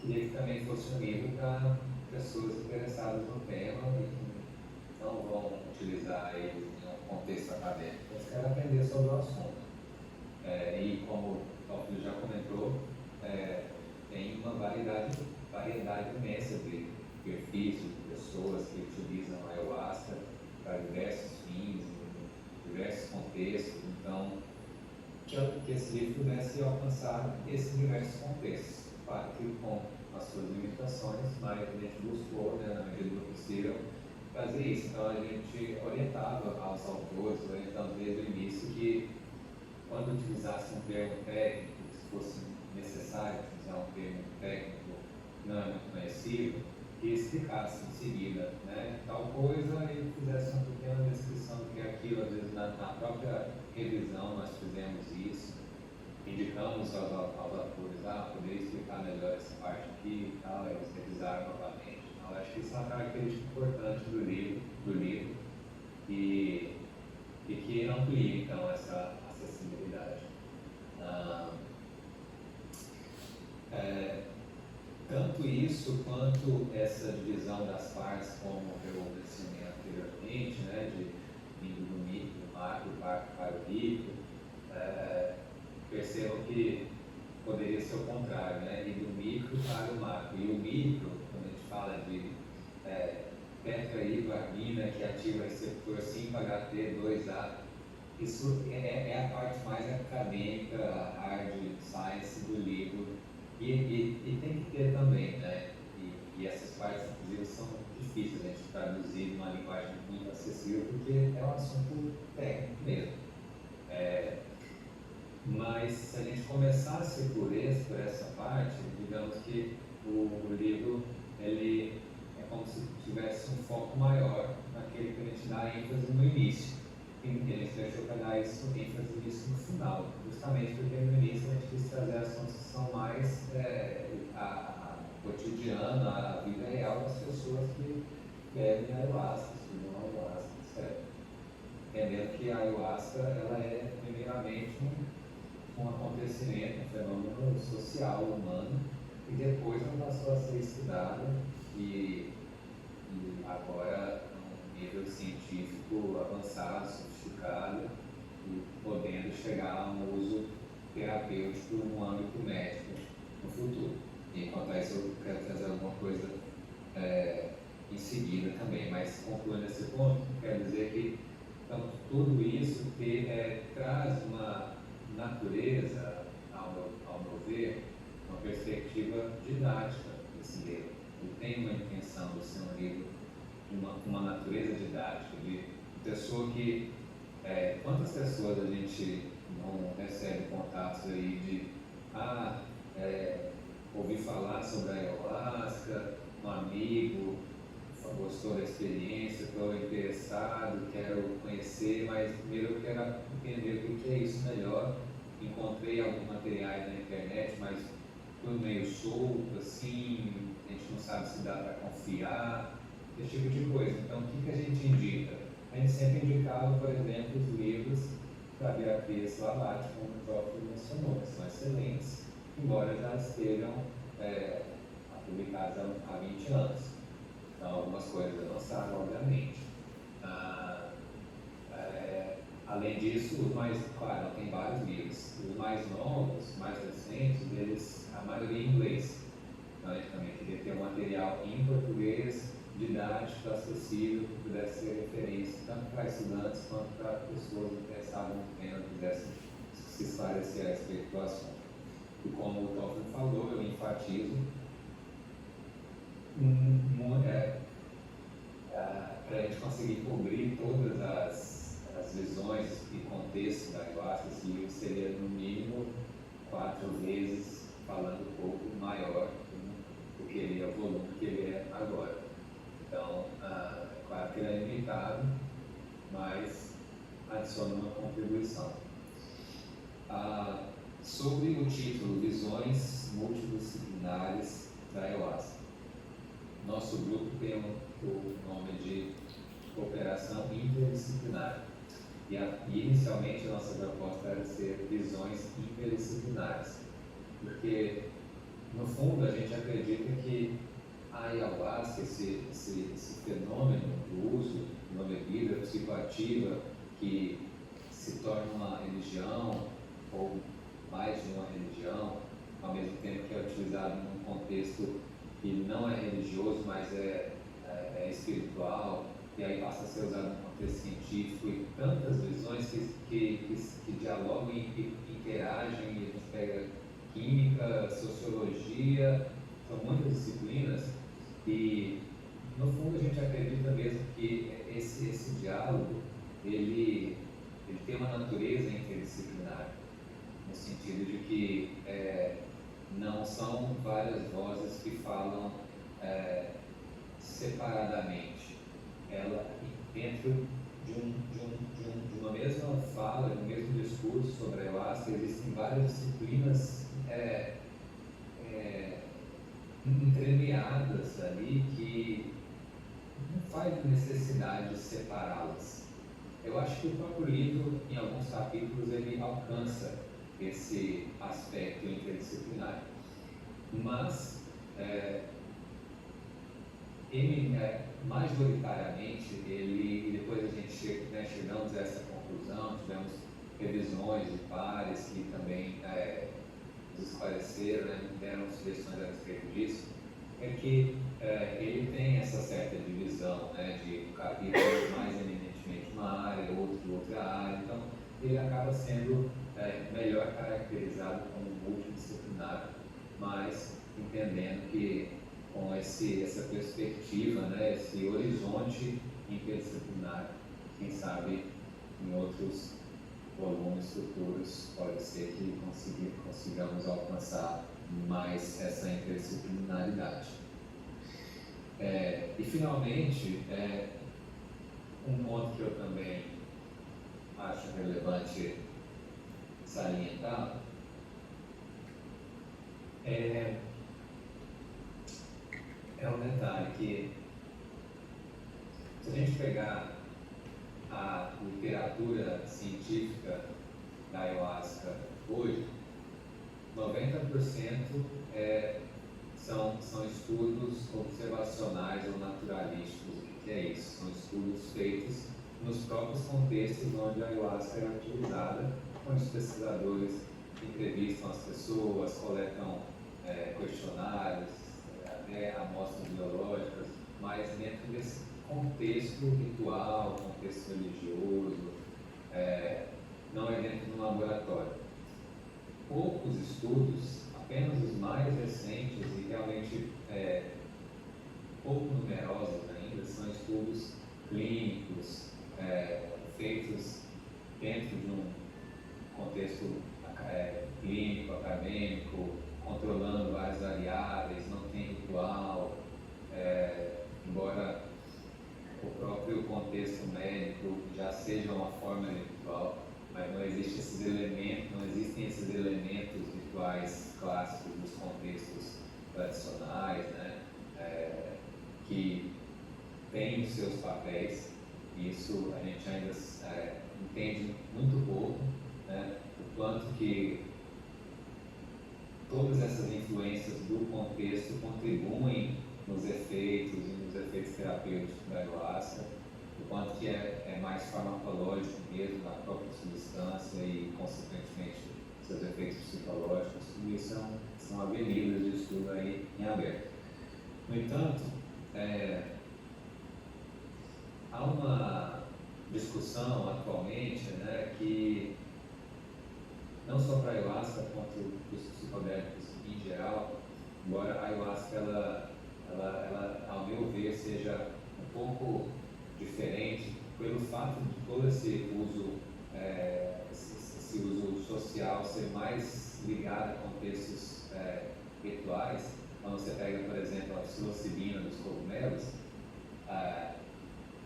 queria que também fosse um livro para pessoas interessadas no tema e que não vão utilizar ele em um contexto acadêmico, eles querem aprender sobre o assunto. E como o Filho já comentou, tem uma variedade imensa de perfis de pessoas que utilizam a ayahuasca para diversos fins, em diversos contextos. Então, que esse livro pudesse alcançar esses diversos contextos, claro que com as suas limitações, mas a gente buscou, né, na medida do possível, fazer isso. Então, a gente orientava aos autores, orientando desde o início que, quando utilizasse um termo técnico, se fosse necessário utilizar um termo técnico não é muito conhecido, que explicasse em seguida, né, tal coisa e fizesse uma pequena descrição do que é aquilo. Às vezes na própria revisão nós fizemos isso, indicamos aos autores, poderia explicar melhor essa parte aqui e tal, eles revisaram novamente. Então, acho que isso é uma característica importante do livro e que amplia então essa acessibilidade. Tanto isso quanto essa divisão das partes, como eu mencionei anteriormente, né, de vindo do micro, do macro para o micro, percebam que poderia ser o contrário, né, ir do micro para o macro. E o micro, quando a gente fala de tetrahidroargina, que ativa receptor 5-HT2A, isso é a parte mais acadêmica, hard science do livro. E tem que ter também, né? E essas partes, inclusive, são difíceis a gente traduzir numa linguagem muito acessível, porque é um assunto técnico mesmo. Mas se a gente começasse por essa parte, digamos que o livro ele é como se tivesse um foco maior naquele que a gente dá ênfase no início. E a gente deixou para dar ênfase nisso no final, justamente porque no início a gente quis trazer assuntos que são mais cotidiana, a vida real das pessoas que bebem ayahuasca, estudam ayahuasca, etc. Entendendo que a ayahuasca ela é primeiramente um acontecimento, um fenômeno social, humano, e depois ela passou a ser estudada e agora num nível científico avançado, sofisticado, e podendo chegar a um uso terapêutico no âmbito médico no futuro. E enquanto isso eu quero trazer alguma coisa em seguida também, mas concluindo esse ponto, quero dizer que então, tudo isso traz uma natureza, ao meu ver, uma perspectiva didática desse livro. Ele tem uma intenção de ser um livro de uma natureza didática, de pessoa que... quantas pessoas a gente não recebe contatos aí de ouvir falar sobre a ayahuasca, um amigo gostou da experiência, estou interessado, quero conhecer, mas primeiro eu quero entender o que é isso melhor. Encontrei alguns materiais na internet, mas tudo meio solto, assim, a gente não sabe se dá para confiar, esse tipo de coisa. Então, o que a gente indica? A gente sempre indicava, por exemplo, os livros da Beatriz Lalate, como o próprio mencionou, que são excelentes, embora já estejam publicados há 20 anos. Então, algumas coisas avançaram, obviamente. Além disso, claro, tem vários livros. Os mais novos, mais recentes, a maioria em inglês. Então, a gente também queria ter um material em português, didático, acessível, que pudesse ser referência tanto para estudantes quanto para pessoas interessadas no tema, que quisessem se esclarecer a respeito do assunto. E como o Toffler falou, eu enfatizo para a gente conseguir cobrir todas as visões e contextos da ayahuasca, esse livro seria no mínimo 4 vezes, falando um pouco maior do que ele é, o volume que ele é agora. Então, claro que ele é limitado, mas adiciona uma contribuição. Sobre o título, Visões Multidisciplinares da Ayahuasca. Nosso grupo tem o nome de Cooperação Interdisciplinar. E inicialmente a nossa proposta era ser visões interdisciplinares. Porque, no fundo, a gente acredita que a ayahuasca, esse fenômeno do uso de uma bebida psicoativa que se torna uma religião, ou mais de uma religião, ao mesmo tempo que é utilizado num contexto que não é religioso, mas é espiritual, e aí passa a ser usado no contexto científico, e tantas visões que dialogam e interagem, e a gente pega química, sociologia, são muitas disciplinas, e no fundo a gente acredita mesmo que esse diálogo, ele tem uma natureza interdisciplinar, no sentido de que não são várias vozes que falam separadamente. Ela, dentro de uma mesma fala, de um mesmo discurso sobre a ayahuasca, existem várias disciplinas entremeadas ali que não faz necessidade de separá-las. Eu acho que o próprio livro, em alguns capítulos, ele alcança esse aspecto interdisciplinar. Mas, majoritariamente, depois a gente chegamos a essa conclusão, tivemos revisões de pares que também nos esclareceram, deram sugestões a respeito disso, é que ele tem essa certa divisão, de capítulos mais eminentemente uma área, outra área, então ele acaba sendo melhor caracterizado como multidisciplinar, mas entendendo que com essa perspectiva, esse horizonte interdisciplinar, quem sabe em outros volumes futuros, pode ser que consigamos alcançar mais essa interdisciplinaridade. E finalmente, um ponto que eu também acho relevante salientar é um detalhe que, se a gente pegar a literatura científica da ayahuasca hoje, 90% são estudos observacionais ou naturalísticos. O que é isso? São estudos feitos nos próprios contextos onde a ayahuasca é utilizada, onde os pesquisadores entrevistam as pessoas, coletam questionários, até amostras biológicas, mas dentro desse contexto ritual, contexto religioso, não é dentro de um laboratório. Poucos estudos, apenas os mais recentes e realmente pouco numerosos ainda, são estudos clínicos, feitos dentro de um contexto clínico, acadêmico, controlando várias variáveis, não tem ritual, embora o próprio contexto médico já seja uma forma de ritual, mas não existem esses elementos rituais clássicos dos contextos tradicionais, né, que têm os seus papéis. Isso a gente ainda entende muito pouco, né, o quanto que todas essas influências do contexto contribuem nos efeitos e nos efeitos terapêuticos da ayahuasca, o quanto que é mais farmacológico mesmo na própria substância e, consequentemente, seus efeitos psicológicos. Tudo isso são avenidas de estudo aí em aberto. No entanto, há uma discussão atualmente, né, que não só para a ayahuasca quanto os psicodélicos em geral, embora a ayahuasca ela, ao meu ver, seja um pouco diferente pelo fato de todo esse uso social ser mais ligado a contextos rituais. Quando você pega, por exemplo, a psilocibina dos cogumelos,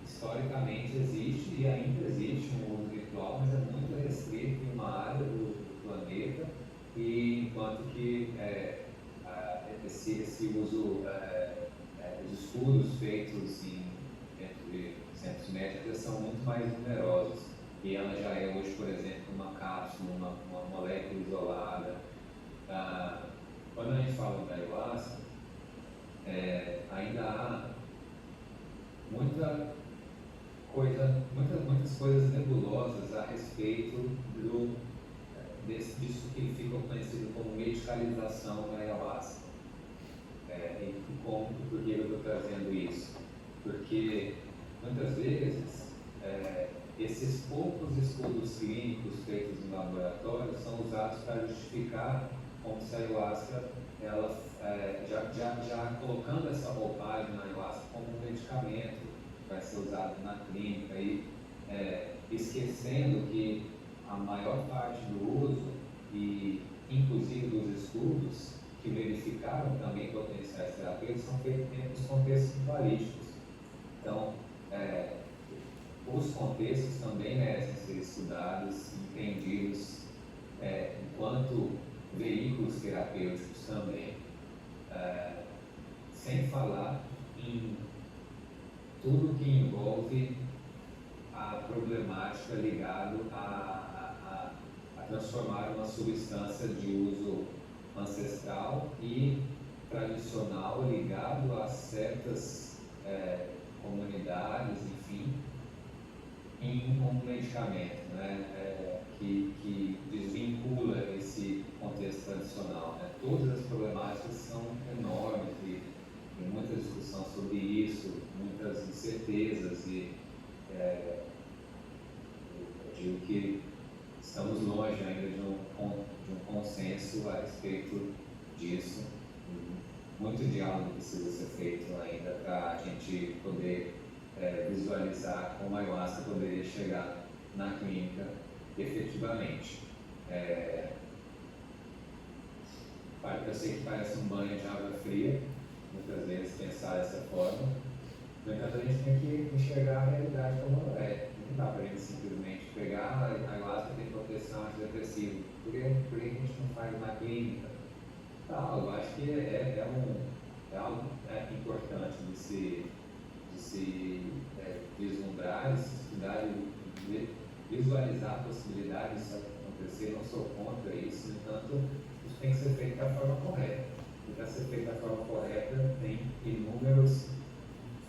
historicamente existe e ainda existe um uso ritual, mas é muito restrito em uma área do planeta, e enquanto que esse uso, os estudos feitos dentro de centros médicos são muito mais numerosos, e ela já é hoje, por exemplo, uma cápsula, uma molécula isolada. Quando a gente fala da ayahuasca, ainda há muitas coisas nebulosas a respeito disso que ficou conhecido como medicalização da ayahuasca. Por que eu estou trazendo isso? Porque muitas vezes esses poucos estudos clínicos feitos no laboratório são usados para justificar como se a ayahuasca, ela, já colocando essa roupagem na ayahuasca como um medicamento que vai ser usado na clínica, e esquecendo que a maior parte do uso, e inclusive dos estudos que verificaram também potenciais terapêuticos, são feitos dentro dos contextos ritualísticos. Então, os contextos também merecem ser estudados, entendidos enquanto veículos terapêuticos também, sem falar em tudo que envolve a problemática ligada a transformar uma substância de uso ancestral e tradicional ligado a certas comunidades, enfim, em um medicamento, né, que desvincula esse contexto tradicional, né. Todas as problemáticas são enormes e tem muita discussão sobre isso, muitas incertezas, e eu digo que estamos longe ainda de um consenso a respeito disso. Muito diálogo precisa ser feito ainda para a gente poder visualizar como a ayahuasca poderia chegar na clínica efetivamente. Eu sei que parece um banho de água fria, muitas vezes pensar dessa forma, no entanto a gente tem que enxergar a realidade como ela é. Não dá para a gente simplesmente pegar a ayahuasca tem proteção antidepressiva. Por que a gente não faz na clínica? Eu acho que é algo importante de se vislumbrar, de se estudar, de visualizar a possibilidade disso acontecer. Não sou contra isso, no entanto, isso tem que ser feito da forma correta. E para ser feito da forma correta, tem inúmeros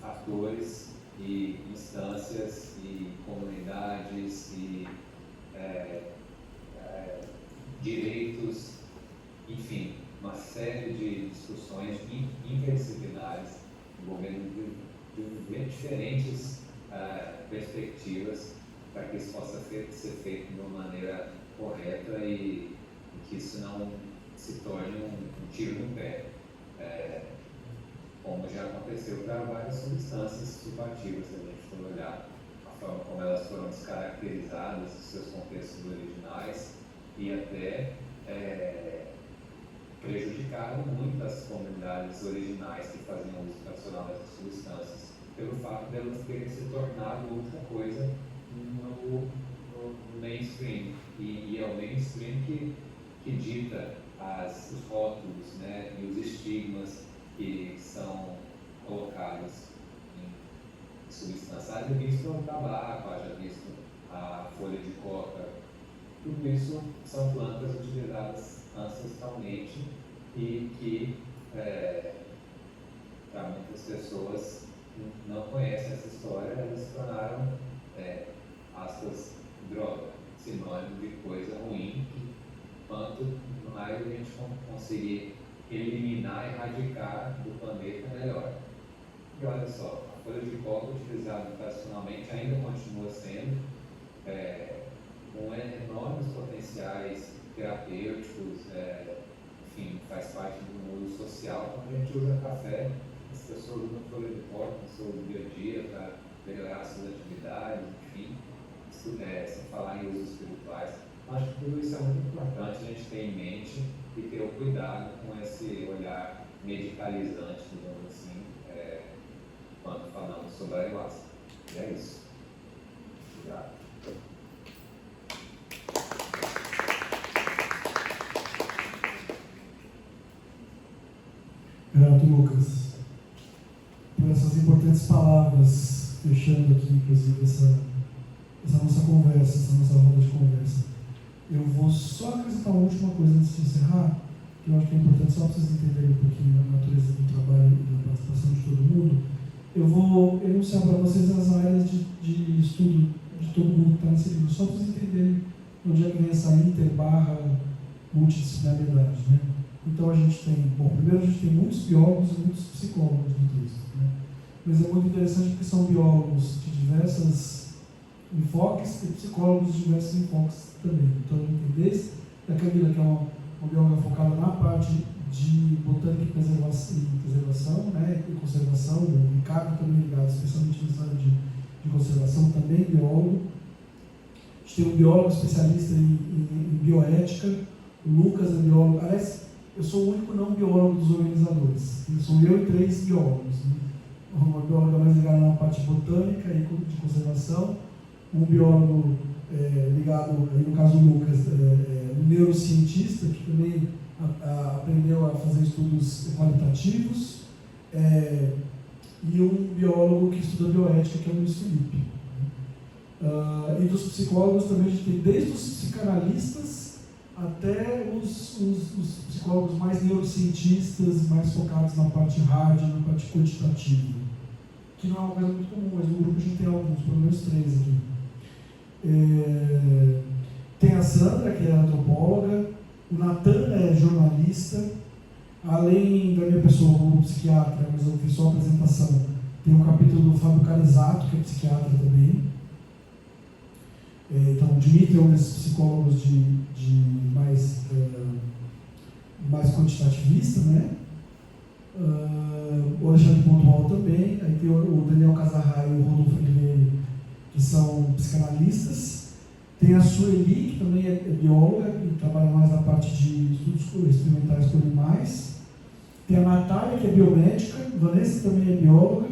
fatores e instâncias e comunidades e direitos, enfim, uma série de discussões interdisciplinares envolvendo diferentes perspectivas para que isso possa ser feito de uma maneira correta e que isso não se torne um tiro no pé, como já aconteceu para várias substâncias psicoativas, se a gente for olhar a forma como elas foram descaracterizadas, os seus contextos originais e até prejudicaram muitas comunidades originais que faziam uso tradicional dessas substâncias, pelo fato de elas terem se tornado outra coisa no mainstream. E é o mainstream que dita os rótulos, né, e os estigmas que são colocados em substâncias. Haja visto o tabaco, haja visto a folha de coca. Tudo isso são plantas utilizadas ancestralmente e que para muitas pessoas não conhecem essa história, elas se tornaram aspas, droga, sinônimo de coisa ruim, que quanto mais a gente conseguir eliminar, erradicar do planeta, melhor. E olha só, a folha de coca utilizada tradicionalmente ainda continua sendo com enormes potenciais terapêuticos, enfim, faz parte do mundo social. Quando a gente usa café, as pessoas usam folha de coca no seu dia a dia para melhorar suas atividades, enfim, sem falar em usos espirituais. Acho que tudo isso é muito importante a gente ter em mente e ter o cuidado com esse olhar medicalizante, digamos assim, quando falamos sobre a ayahuasca. E é isso. Obrigado. Grato, Lucas, por essas importantes palavras, fechando aqui, inclusive, essa nossa conversa, essa nossa roda de conversa. Eu vou só acrescentar uma última coisa antes de encerrar, que eu acho que é importante só para vocês entenderem um pouquinho a natureza do trabalho e da participação de todo mundo. Eu vou enunciar para vocês as áreas de estudo de todo mundo que está nesse livro, só para vocês entenderem onde é que vem essa multidisciplinariedade, né? Então a gente tem, primeiro a gente tem muitos biólogos e muitos psicólogos no texto, né? Mas é muito interessante porque são biólogos de diversos enfoques e psicólogos de diversos enfoques também. Então a gente tem desde a Camila, que é uma bióloga focada na parte de botânica e preservação, né, e conservação, o Ricardo também ligado especialmente nessa área de conservação, também biólogo. A gente tem um biólogo especialista em bioética, o Lucas é biólogo. Aliás, eu sou o único não biólogo dos organizadores. Sou eu e 3 biólogos. Né? Uma bióloga mais ligada na parte botânica e de conservação, um biólogo ligado, no caso do Lucas, um neurocientista que também aprendeu a fazer estudos qualitativos, e um biólogo que estuda bioética, que é o Luiz Felipe. E dos psicólogos também a gente tem desde os psicanalistas até os psicólogos mais neurocientistas, mais focados na parte hard, na parte quantitativa, que não é uma coisa muito comum, mas no grupo a gente tem alguns, pelo menos 3 aqui. Tem a Sandra, que é antropóloga, o Natan é jornalista, além da minha pessoa como psiquiatra, mas eu fiz só a apresentação, tem um capítulo do Fábio Carizato, que é psiquiatra também. Então, o Dimitri é um desses psicólogos mais quantitativista, né? O Alexandre Pontual também, aí tem o Daniel Casarra e o Rodolfo Oliveira, que são psicanalistas, Tem a Sueli, que também é bióloga e trabalha mais na parte de estudos experimentais com animais. Tem a Natália, que é biomédica, Vanessa também é bióloga,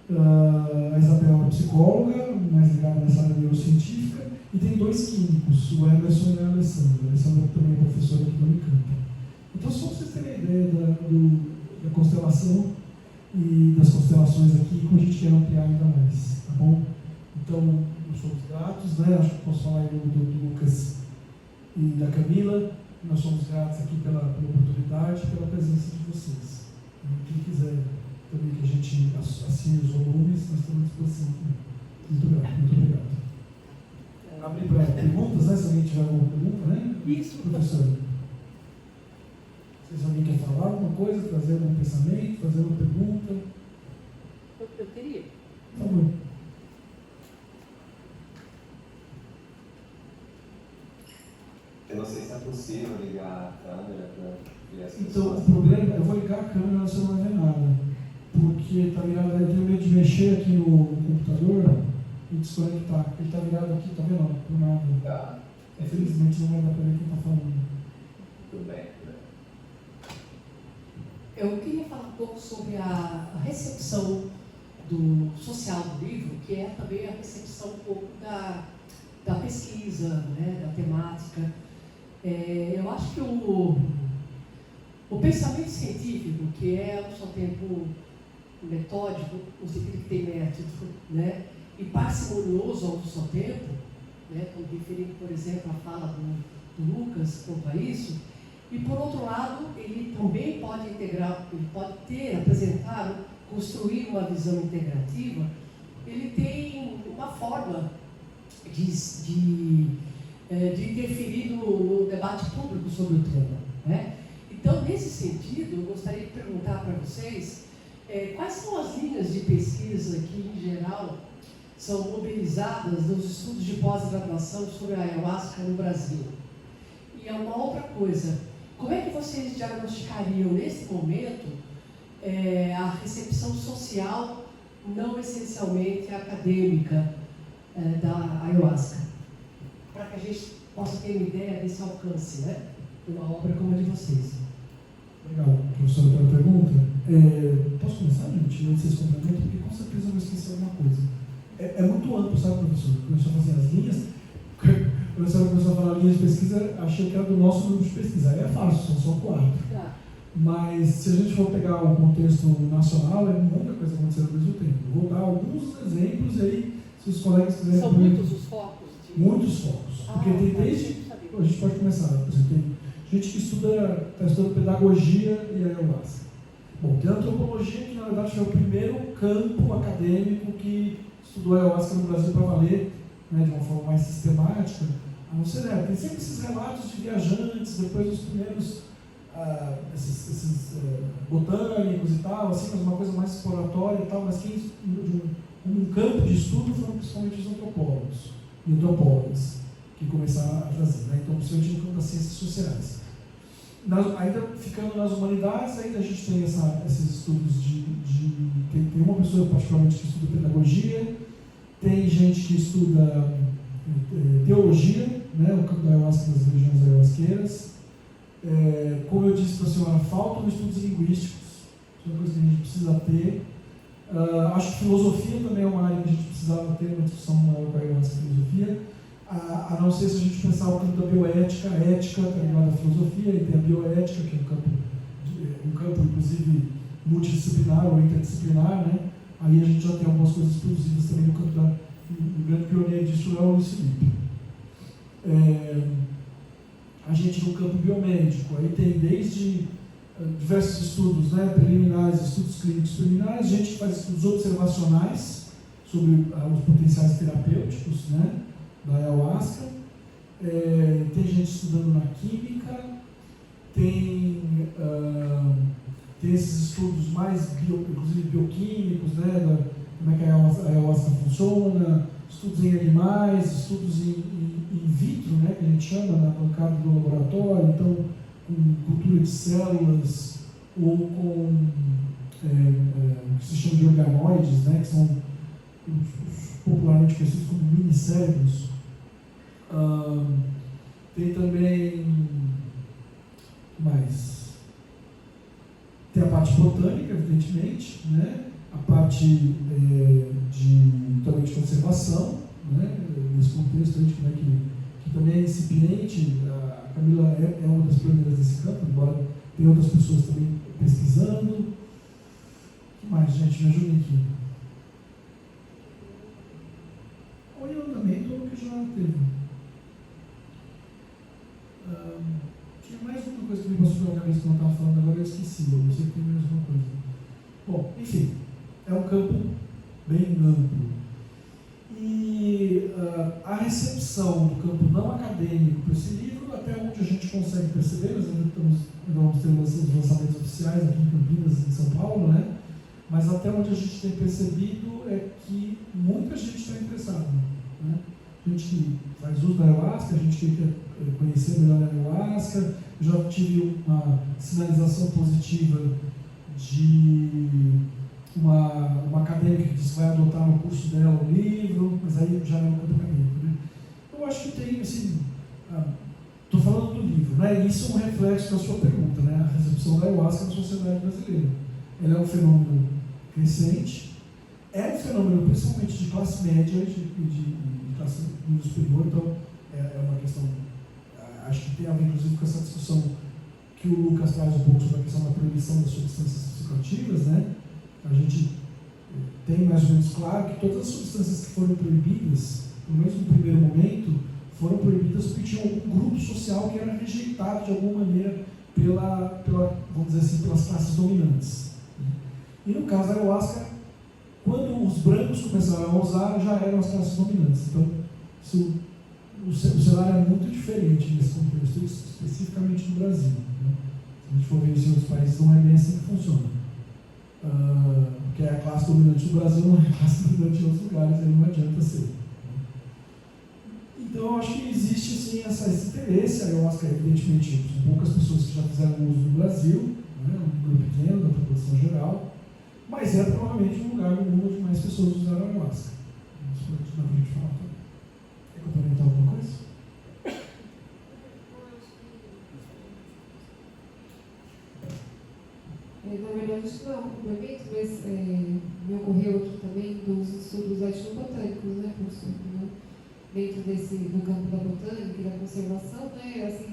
a Isabela é psicóloga, mais ligada nessa área neurocientífica, e tem 2 químicos, o Emerson e a Alessandra. A Alessandra também é professora aqui do Unicamp. Então, só para vocês terem a ideia da constelação e das constelações aqui, como a gente quer ampliar ainda mais, tá bom? Então, nós somos gratos, né? Acho que posso falar aí do Lucas e da Camila. Nós somos gratos aqui pela oportunidade e pela presença de vocês. Quem quiser também que a gente assine os volumes, nós estamos à disposição também. Muito grato, muito obrigado. Abrir para perguntas, né? Se alguém tiver alguma pergunta, né? Isso, professor. Se alguém quer falar alguma coisa, trazer algum pensamento, fazer uma pergunta. Eu queria. Por favor. Eu não sei se é possível ligar a câmera para ver as Então, pessoas. o problema, eu vou ligar a câmera, você não vai ver nada. Porque está virado, eu tenho medo de mexer aqui no computador e desconectar. Ele está virado aqui, está vendo? Por nada. Tá. Infelizmente não vai dar para ver quem está falando. Tudo bem. Eu queria falar um pouco sobre a recepção do social do livro, que é também a recepção um pouco da pesquisa, né, da temática. Eu acho que o pensamento científico, que é ao mesmo tempo metódico, no sentido que tem método, né, e parcimonioso ao mesmo tempo, né, como referindo, por exemplo, a fala do Lucas quanto a isso, e por outro lado, ele também pode integrar, ele pode apresentar, construir uma visão integrativa. Ele tem uma forma de interferir no debate público sobre o tema, né? Então, nesse sentido, eu gostaria de perguntar para vocês quais são as linhas de pesquisa que, em geral, são mobilizadas nos estudos de pós-graduação sobre a ayahuasca no Brasil. E uma outra coisa, como é que vocês diagnosticariam, nesse momento, a recepção social, não essencialmente acadêmica, da ayahuasca? Para que a gente possa ter uma ideia desse alcance, né? De uma obra como a de vocês. Legal, professora, pela pergunta. Posso começar, gente? Antes vocês complementam, porque com certeza eu vou esquecer alguma coisa. É muito amplo, sabe, professor? Começou a fazer as linhas. A professora começou a falar linhas de pesquisa, achei que era do nosso grupo de pesquisa. Aí é fácil, são só 4. Tá. Mas se a gente for pegar o contexto nacional, é muita coisa acontecendo ao mesmo tempo. Eu vou dar alguns exemplos e aí, se os colegas quiserem... São muitos os focos? Muitos focos. Porque tem desde... A gente pode começar, por exemplo, tem gente que está estudando pedagogia e ayahuasca. Bom, tem a antropologia, que na verdade foi o primeiro campo acadêmico que estudou ayahuasca no Brasil para valer, né, de uma forma mais sistemática. A não ser, tem sempre esses relatos de viajantes, depois os primeiros esses botânicos e tal, assim, mas uma coisa mais exploratória e tal, mas quem um campo de estudo foram principalmente os antropólogos e antropólogas que começaram a trazer, né? Então, principalmente no campo das ciências sociais. Ainda ficando nas humanidades, ainda a gente tem esses estudos tem uma pessoa particularmente que estuda pedagogia, tem gente que estuda teologia, né? O campo da ayahuasca, das religiões ayahuasqueiras. Como eu disse para a senhora, faltam estudos linguísticos, isso é uma coisa que a gente precisa ter. Acho que filosofia também é uma área que a gente precisava ter uma discussão maior com a ayahuasca e filosofia. A não ser se a gente pensar o campo da bioética, a ética está ligada à filosofia, e tem a bioética, que é um campo inclusive multidisciplinar ou interdisciplinar, né? Aí a gente já tem algumas coisas produzidas também no campo o grande pioneiro disso é o Luiz Felipe. A gente no campo biomédico, aí tem desde diversos estudos, né, preliminares, estudos clínicos preliminares, gente que faz estudos observacionais sobre os potenciais terapêuticos, né, da ayahuasca, tem gente estudando na química, tem esses estudos mais inclusive bioquímicos, né, como é que a ayahuasca funciona, estudos em animais, estudos in vitro, né, que a gente chama na bancada do laboratório, então com cultura de células ou com o que se chama de organoides, né, que são os popularmente conhecidos como minicérebros. Tem também mais. Tem a parte botânica, evidentemente, né? A parte também de conservação, né? Nesse contexto aí de como é que também é incipiente. A Camila é uma das pioneiras desse campo, embora tenha outras pessoas também pesquisando. O que mais, gente? Me ajudem aqui. Ou em andamento ou o que já teve. Tinha mais uma coisa que me passou pela cabeça que eu não estava falando agora, eu esqueci. Eu não sei que tem mais uma coisa. Bom, enfim, é um campo bem amplo. E a recepção do campo não acadêmico para esse livro, até onde a gente consegue perceber, nós ainda vamos ter os lançamentos oficiais aqui em Campinas e em São Paulo, né? Mas até onde a gente tem percebido é que muita gente está interessada, né? Gente que faz uso da ayahuasca, gente que quer conhecer melhor a ayahuasca. Eu já tive uma sinalização positiva de uma acadêmica que disse que vai adotar no curso dela o livro, mas aí já é um campo acadêmico, né? Eu acho que tem, assim, estou falando do livro, né? Isso é um reflexo da sua pergunta, né? A recepção da ayahuasca na sociedade brasileira. Ela é um fenômeno crescente, é um fenômeno principalmente de classe média e de classe nível superior, então é uma questão, acho que tem a ver inclusive com essa discussão que o Lucas traz um pouco sobre a questão da proibição das substâncias psicoativas, né? A gente tem mais ou menos claro que todas as substâncias que foram proibidas, pelo menos no primeiro momento, foram proibidas porque tinha algum grupo social que era rejeitado de alguma maneira vamos dizer assim, pelas classes dominantes. E no caso da ayahuasca, quando os brancos começaram a usar, já eram as classes dominantes. Então, o cenário é muito diferente nesse contexto, especificamente no Brasil, né? Se a gente for ver isso em outros países, não é bem assim que funciona. Porque a classe dominante do Brasil não é a classe dominante em outros lugares, aí não adianta ser. Então, eu acho que existe sim esse interesse. A ayahuasca, evidentemente, são poucas pessoas que já fizeram uso no Brasil, né? Um grupo pequeno da população geral, mas é provavelmente um lugar no mundo onde mais pessoas usaram a ayahuasca. Isso dá para a gente falar também. Quer complementar alguma coisa? Na verdade, acho que não é um complemento, mas me ocorreu aqui também dos estudos etnobotânicos, né, professor? Né? Dentro do campo da botânica e da conservação, né, assim,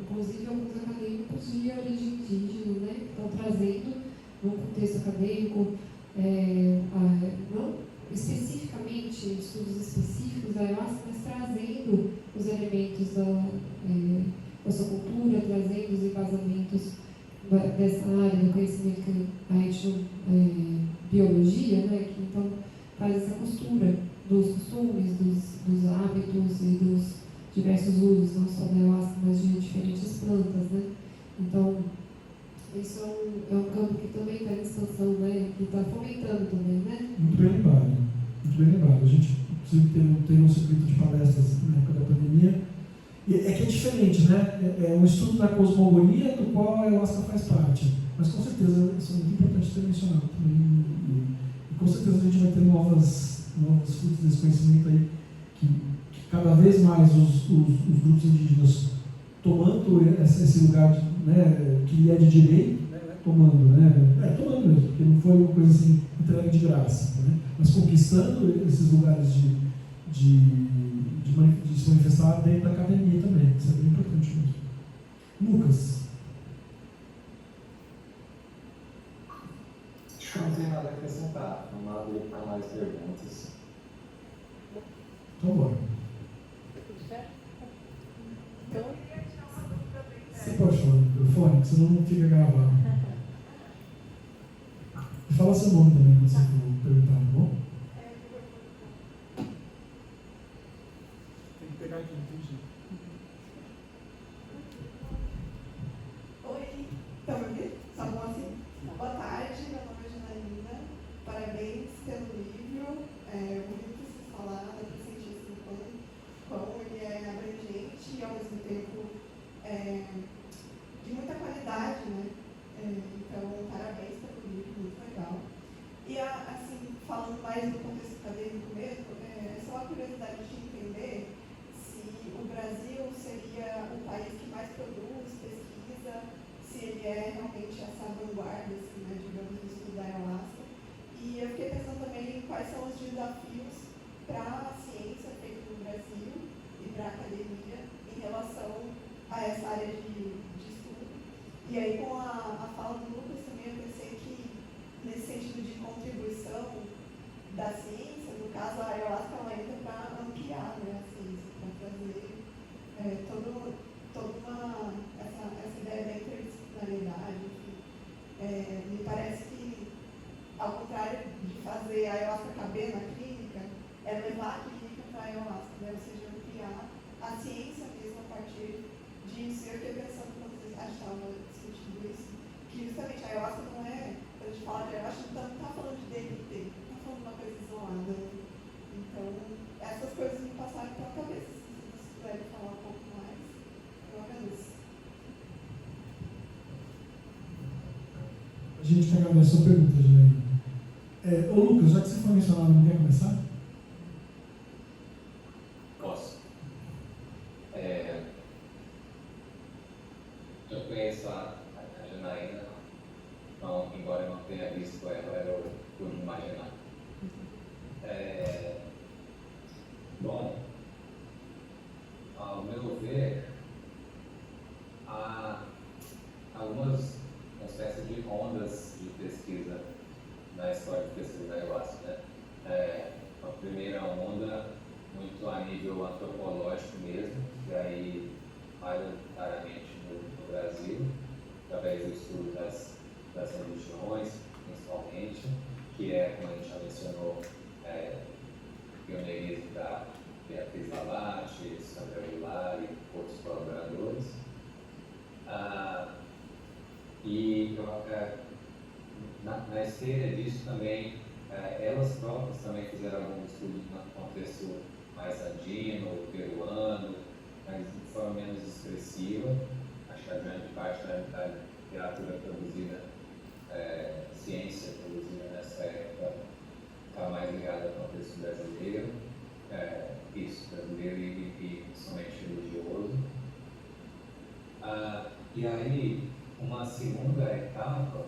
inclusive alguns acadêmicos de origem indígena, né, que estão trazendo, no contexto acadêmico, não especificamente estudos específicos da ayahuasca, mas trazendo os elementos da sua cultura, trazendo os embasamentos dessa área do conhecimento que a biologia, né, que então faz essa costura dos costumes, dos hábitos e dos diversos usos, não só da ayahuasca, mas de diferentes plantas, né. Então, isso é um campo que também está em expansão, né, que está fomentando também, né. Muito bem lembrado, muito bem lembrado. A gente, inclusive, teve um circuito de palestras na época da pandemia. E é que é diferente, né? É um estudo da cosmogonia do qual a ayahuasca faz parte. Mas com certeza isso é muito importante ter mencionado também. E com certeza a gente vai ter novos frutos desse conhecimento aí, que cada vez mais os grupos indígenas tomando esse lugar, né, que é de direito, tomando mesmo, porque não foi uma coisa assim entregue de graça, né? Mas conquistando esses lugares de se manifestar dentro da academia também. Isso é bem importante mesmo. Lucas. Acho que não tem nada a acrescentar. Vamos abrir para mais perguntas. Então, bora. Tudo certo? Então, Você pode falar no microfone, porque senão não fica gravado. E fala seu nome também quando você for perguntar, tá bom? Tem que pegar aqui, não tem jeito. Oi, estão me ouvindo? Tá bom assim? Boa tarde, meu nome é Janaína. Parabéns pelo livro. Muito que se falar, dá para sentir assim, como ele é abrangente e ao mesmo tempo de muita qualidade, né? Então, parabéns pelo livro, muito legal. E assim, falando mais do contexto acadêmico mesmo, é só uma curiosidade de entender se o Brasil seria o país que mais produz pesquisa, se ele é realmente essa vanguarda, assim, né, digamos, do estudo da ayahuasca. E eu fiquei pensando também em quais são os desafios para a ciência feita no Brasil e para a academia em relação a essa área de estudo. E aí, com a fala do Lucas também, eu pensei que, nesse sentido de contribuição da ciência, no caso, a ayahuasca ela entra para ampliar, né, a ciência, para trazer toda essa ideia da interdisciplinaridade, enfim. Me parece que, ao contrário de fazer a ayahuasca caber na clínica, é levar a clínica para a ayahuasca, né? Ou seja, ampliar a ciência mesmo a partir disso. Eu fiquei pensando quando vocês achavam discutindo isso, que justamente a ayahuasca não é, quando a gente fala de ayahuasca, não está falando de DMT, não está falando de uma coisa isolada. Então, essas coisas me passaram pela cabeça. Se vocês puderem falar um pouco mais, eu agradeço. A gente quer agradecer a sua pergunta, Janaína. Ô Lucas, já que você foi mencionado, não quer começar? Posso. Eu conheço a Janaína, então, embora eu não tenha visto ela, eu pude imaginar. Bom, ao meu ver, há algumas espécies de ondas de pesquisa na história de pesquisa da ayahuasca, né? A primeira onda, muito a nível antropológico mesmo, e aí, maioritariamente no Brasil, através do estudo das religiões, principalmente, que é, como a gente já mencionou, pioneirismo da Beatriz Labate, Sandra Aguilar e outros colaboradores. E na esteira disso também, elas próprias também fizeram alguns estudos no contexto mais andino, peruano, mas de forma menos expressiva. Acho que a grande parte da literatura produzida, ciência produzida nessa época, está mais ligada ao contexto brasileiro, brasileiro e somente religioso. E aí, uma segunda etapa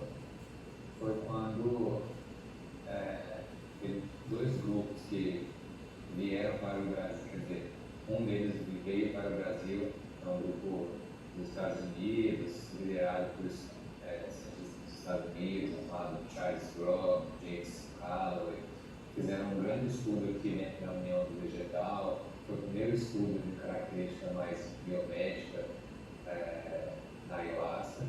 foi quando teve dois grupos que vieram para o Brasil, quer dizer, um deles veio para o Brasil, é um grupo dos Estados Unidos, liderado por cientistas dos Estados Unidos, chamado Charles Grob, James Calloway, fizeram um grande estudo aqui dentro da União do Vegetal, foi o primeiro estudo de característica mais biomédica na ayahuasca,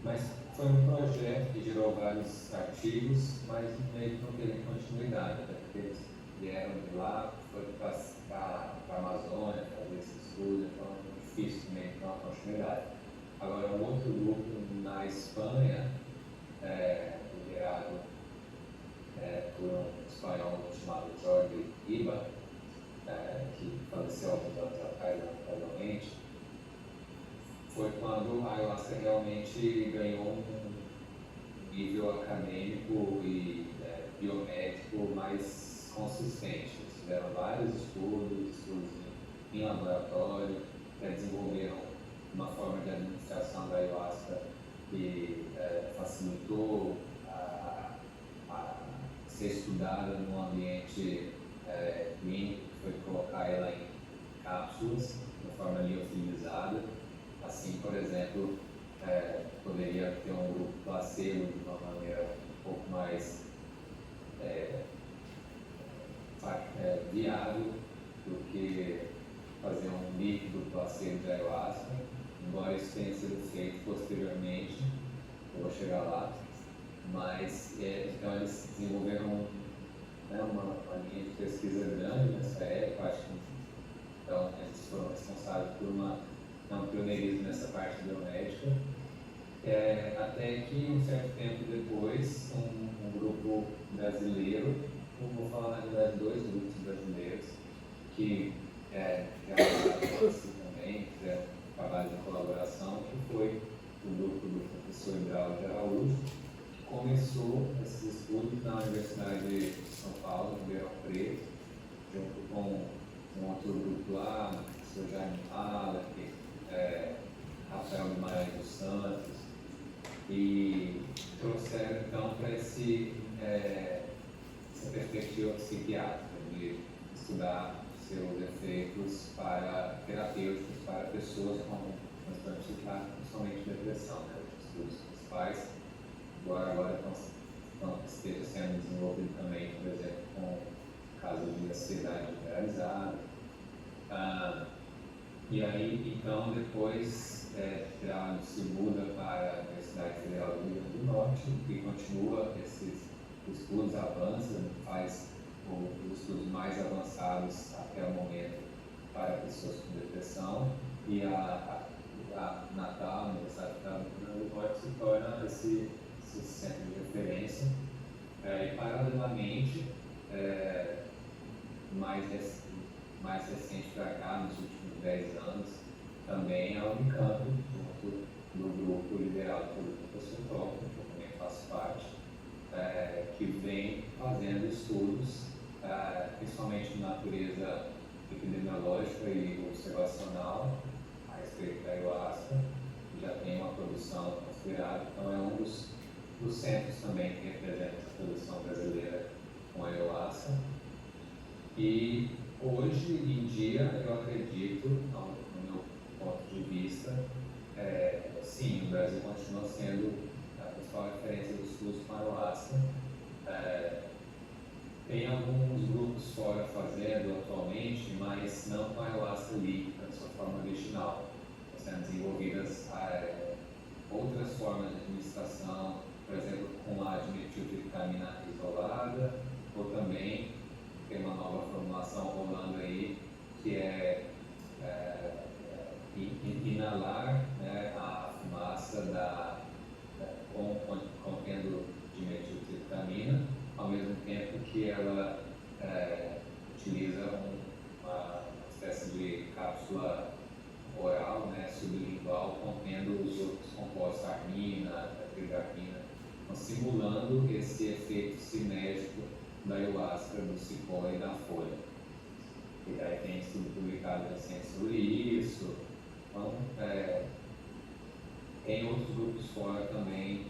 mas foi um projeto que gerou vários artigos, mas meio que não teve continuidade, até porque eles vieram de lá, foram para a Amazônia fazer esse estudo, então é difícil também ter uma continuidade. Agora, um outro grupo na Espanha, liderado por um espanhol chamado Jordi Iba, que faleceu há alguns anos atrás, lamentavelmente, foi quando a ayahuasca realmente ganhou um nível acadêmico e biomédico mais consistente. Eles fizeram vários estudos em laboratório, desenvolveram uma forma de administração da ayahuasca que facilitou a ser estudada num ambiente clínico, que foi colocar ela em cápsulas, de forma liofilizada. Assim, por exemplo, poderia ter um grupo placebo de uma maneira um pouco mais viável do que fazer um líquido placebo de ayahuasca, embora isso tenha sido feito posteriormente, eu vou chegar lá, mas então eles desenvolveram uma linha de pesquisa grande nessa época, acho que então eles foram responsáveis por um pioneirismo nessa parte biomédica, até que um certo tempo depois um grupo brasileiro, vou falar na verdade dois grupos brasileiros que já assim também fizeram trabalho de colaboração, que foi o grupo do professor Hidraulo de Araújo, que começou esses estudos na Universidade de São Paulo, em Ribeirão Preto, junto com um outro grupo lá, o Sr. Jaime Halleck, Rafael Guimarães dos Santos, e trouxeram então para essa perspectiva psiquiátrica de estudar seus efeitos terapêuticos para pessoas com transtorno psiquiátrico, principalmente depressão, né? Os estudos principais, agora esteja sendo desenvolvido também, por exemplo, com casos de ansiedade generalizada. E aí, então, depois se muda para a Universidade Federal do Rio Grande do Norte e continua esses estudos, avança, faz os estudos mais avançados até o momento para pessoas com depressão, e a Natal, a Universidade Federal do Rio Grande do Norte, se torna esse centro de referência. E paralelamente, mais recente para cá, nos últimos 10 anos, também a Unicamp, junto do grupo liderado pelo professor Toco, que eu também faço parte, que vem fazendo estudos, principalmente de natureza epidemiológica e observacional, a respeito da ayahuasca, que já tem uma produção considerável, então é um dos centros também que representa a produção brasileira com a ayahuasca. E hoje em dia, eu acredito, no meu ponto de vista, sim, o Brasil continua sendo a principal referência dos estudos com ayahuasca. Tem alguns grupos fora fazendo atualmente, mas não com a ayahuasca líquida, na sua forma original. Estão sendo desenvolvidas outras formas de administração, por exemplo, com a dimetiltriptamina isolada, ou também tem uma nova formulação rolando aí, que é inalar, né, a fumaça contendo dimetiltriptamina, ao mesmo tempo que ela utiliza uma espécie de cápsula oral, né, sublingual, contendo os outros compostos, armina, tetragrafina, simulando esse efeito sinérgico da ayahuasca, do cipó e da folha. E daí tem estudo publicado recente sobre isso. Então, tem outros grupos fora também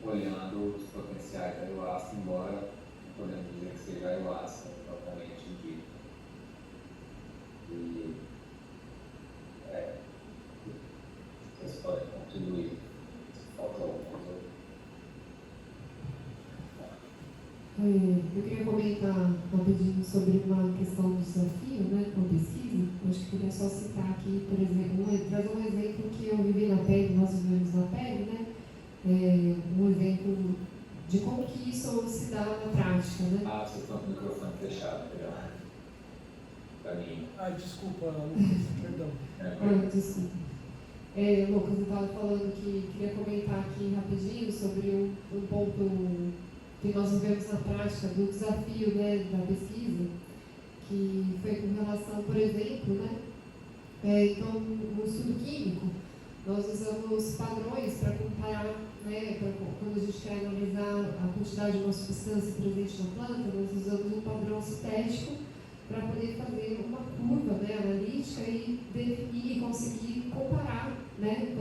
olhando os potenciais da ayahuasca, embora não podemos dizer que seja a ayahuasca propriamente dita. E vocês podem contribuir. Falta alguma coisa. Eu queria comentar rapidinho sobre uma questão do desafio, né, com a pesquisa. Eu acho que queria só citar aqui, por exemplo, trazer um exemplo que eu vivi na pele, nós vivemos na pele, né? Um exemplo de como que isso se dá na prática, né? Vocês estão com o microfone fechado, para mim. Desculpa, Lucas, perdão. Desculpa. Lucas, eu estava falando que queria comentar aqui rapidinho sobre um ponto que nós vivemos na prática do desafio, né, da pesquisa, que foi com relação, por exemplo, né, então, no estudo químico, nós usamos padrões para comparar, né, quando a gente quer analisar a quantidade de uma substância presente na planta, nós usamos um padrão sintético para poder fazer uma curva, né, analítica e definir e conseguir comparar, né,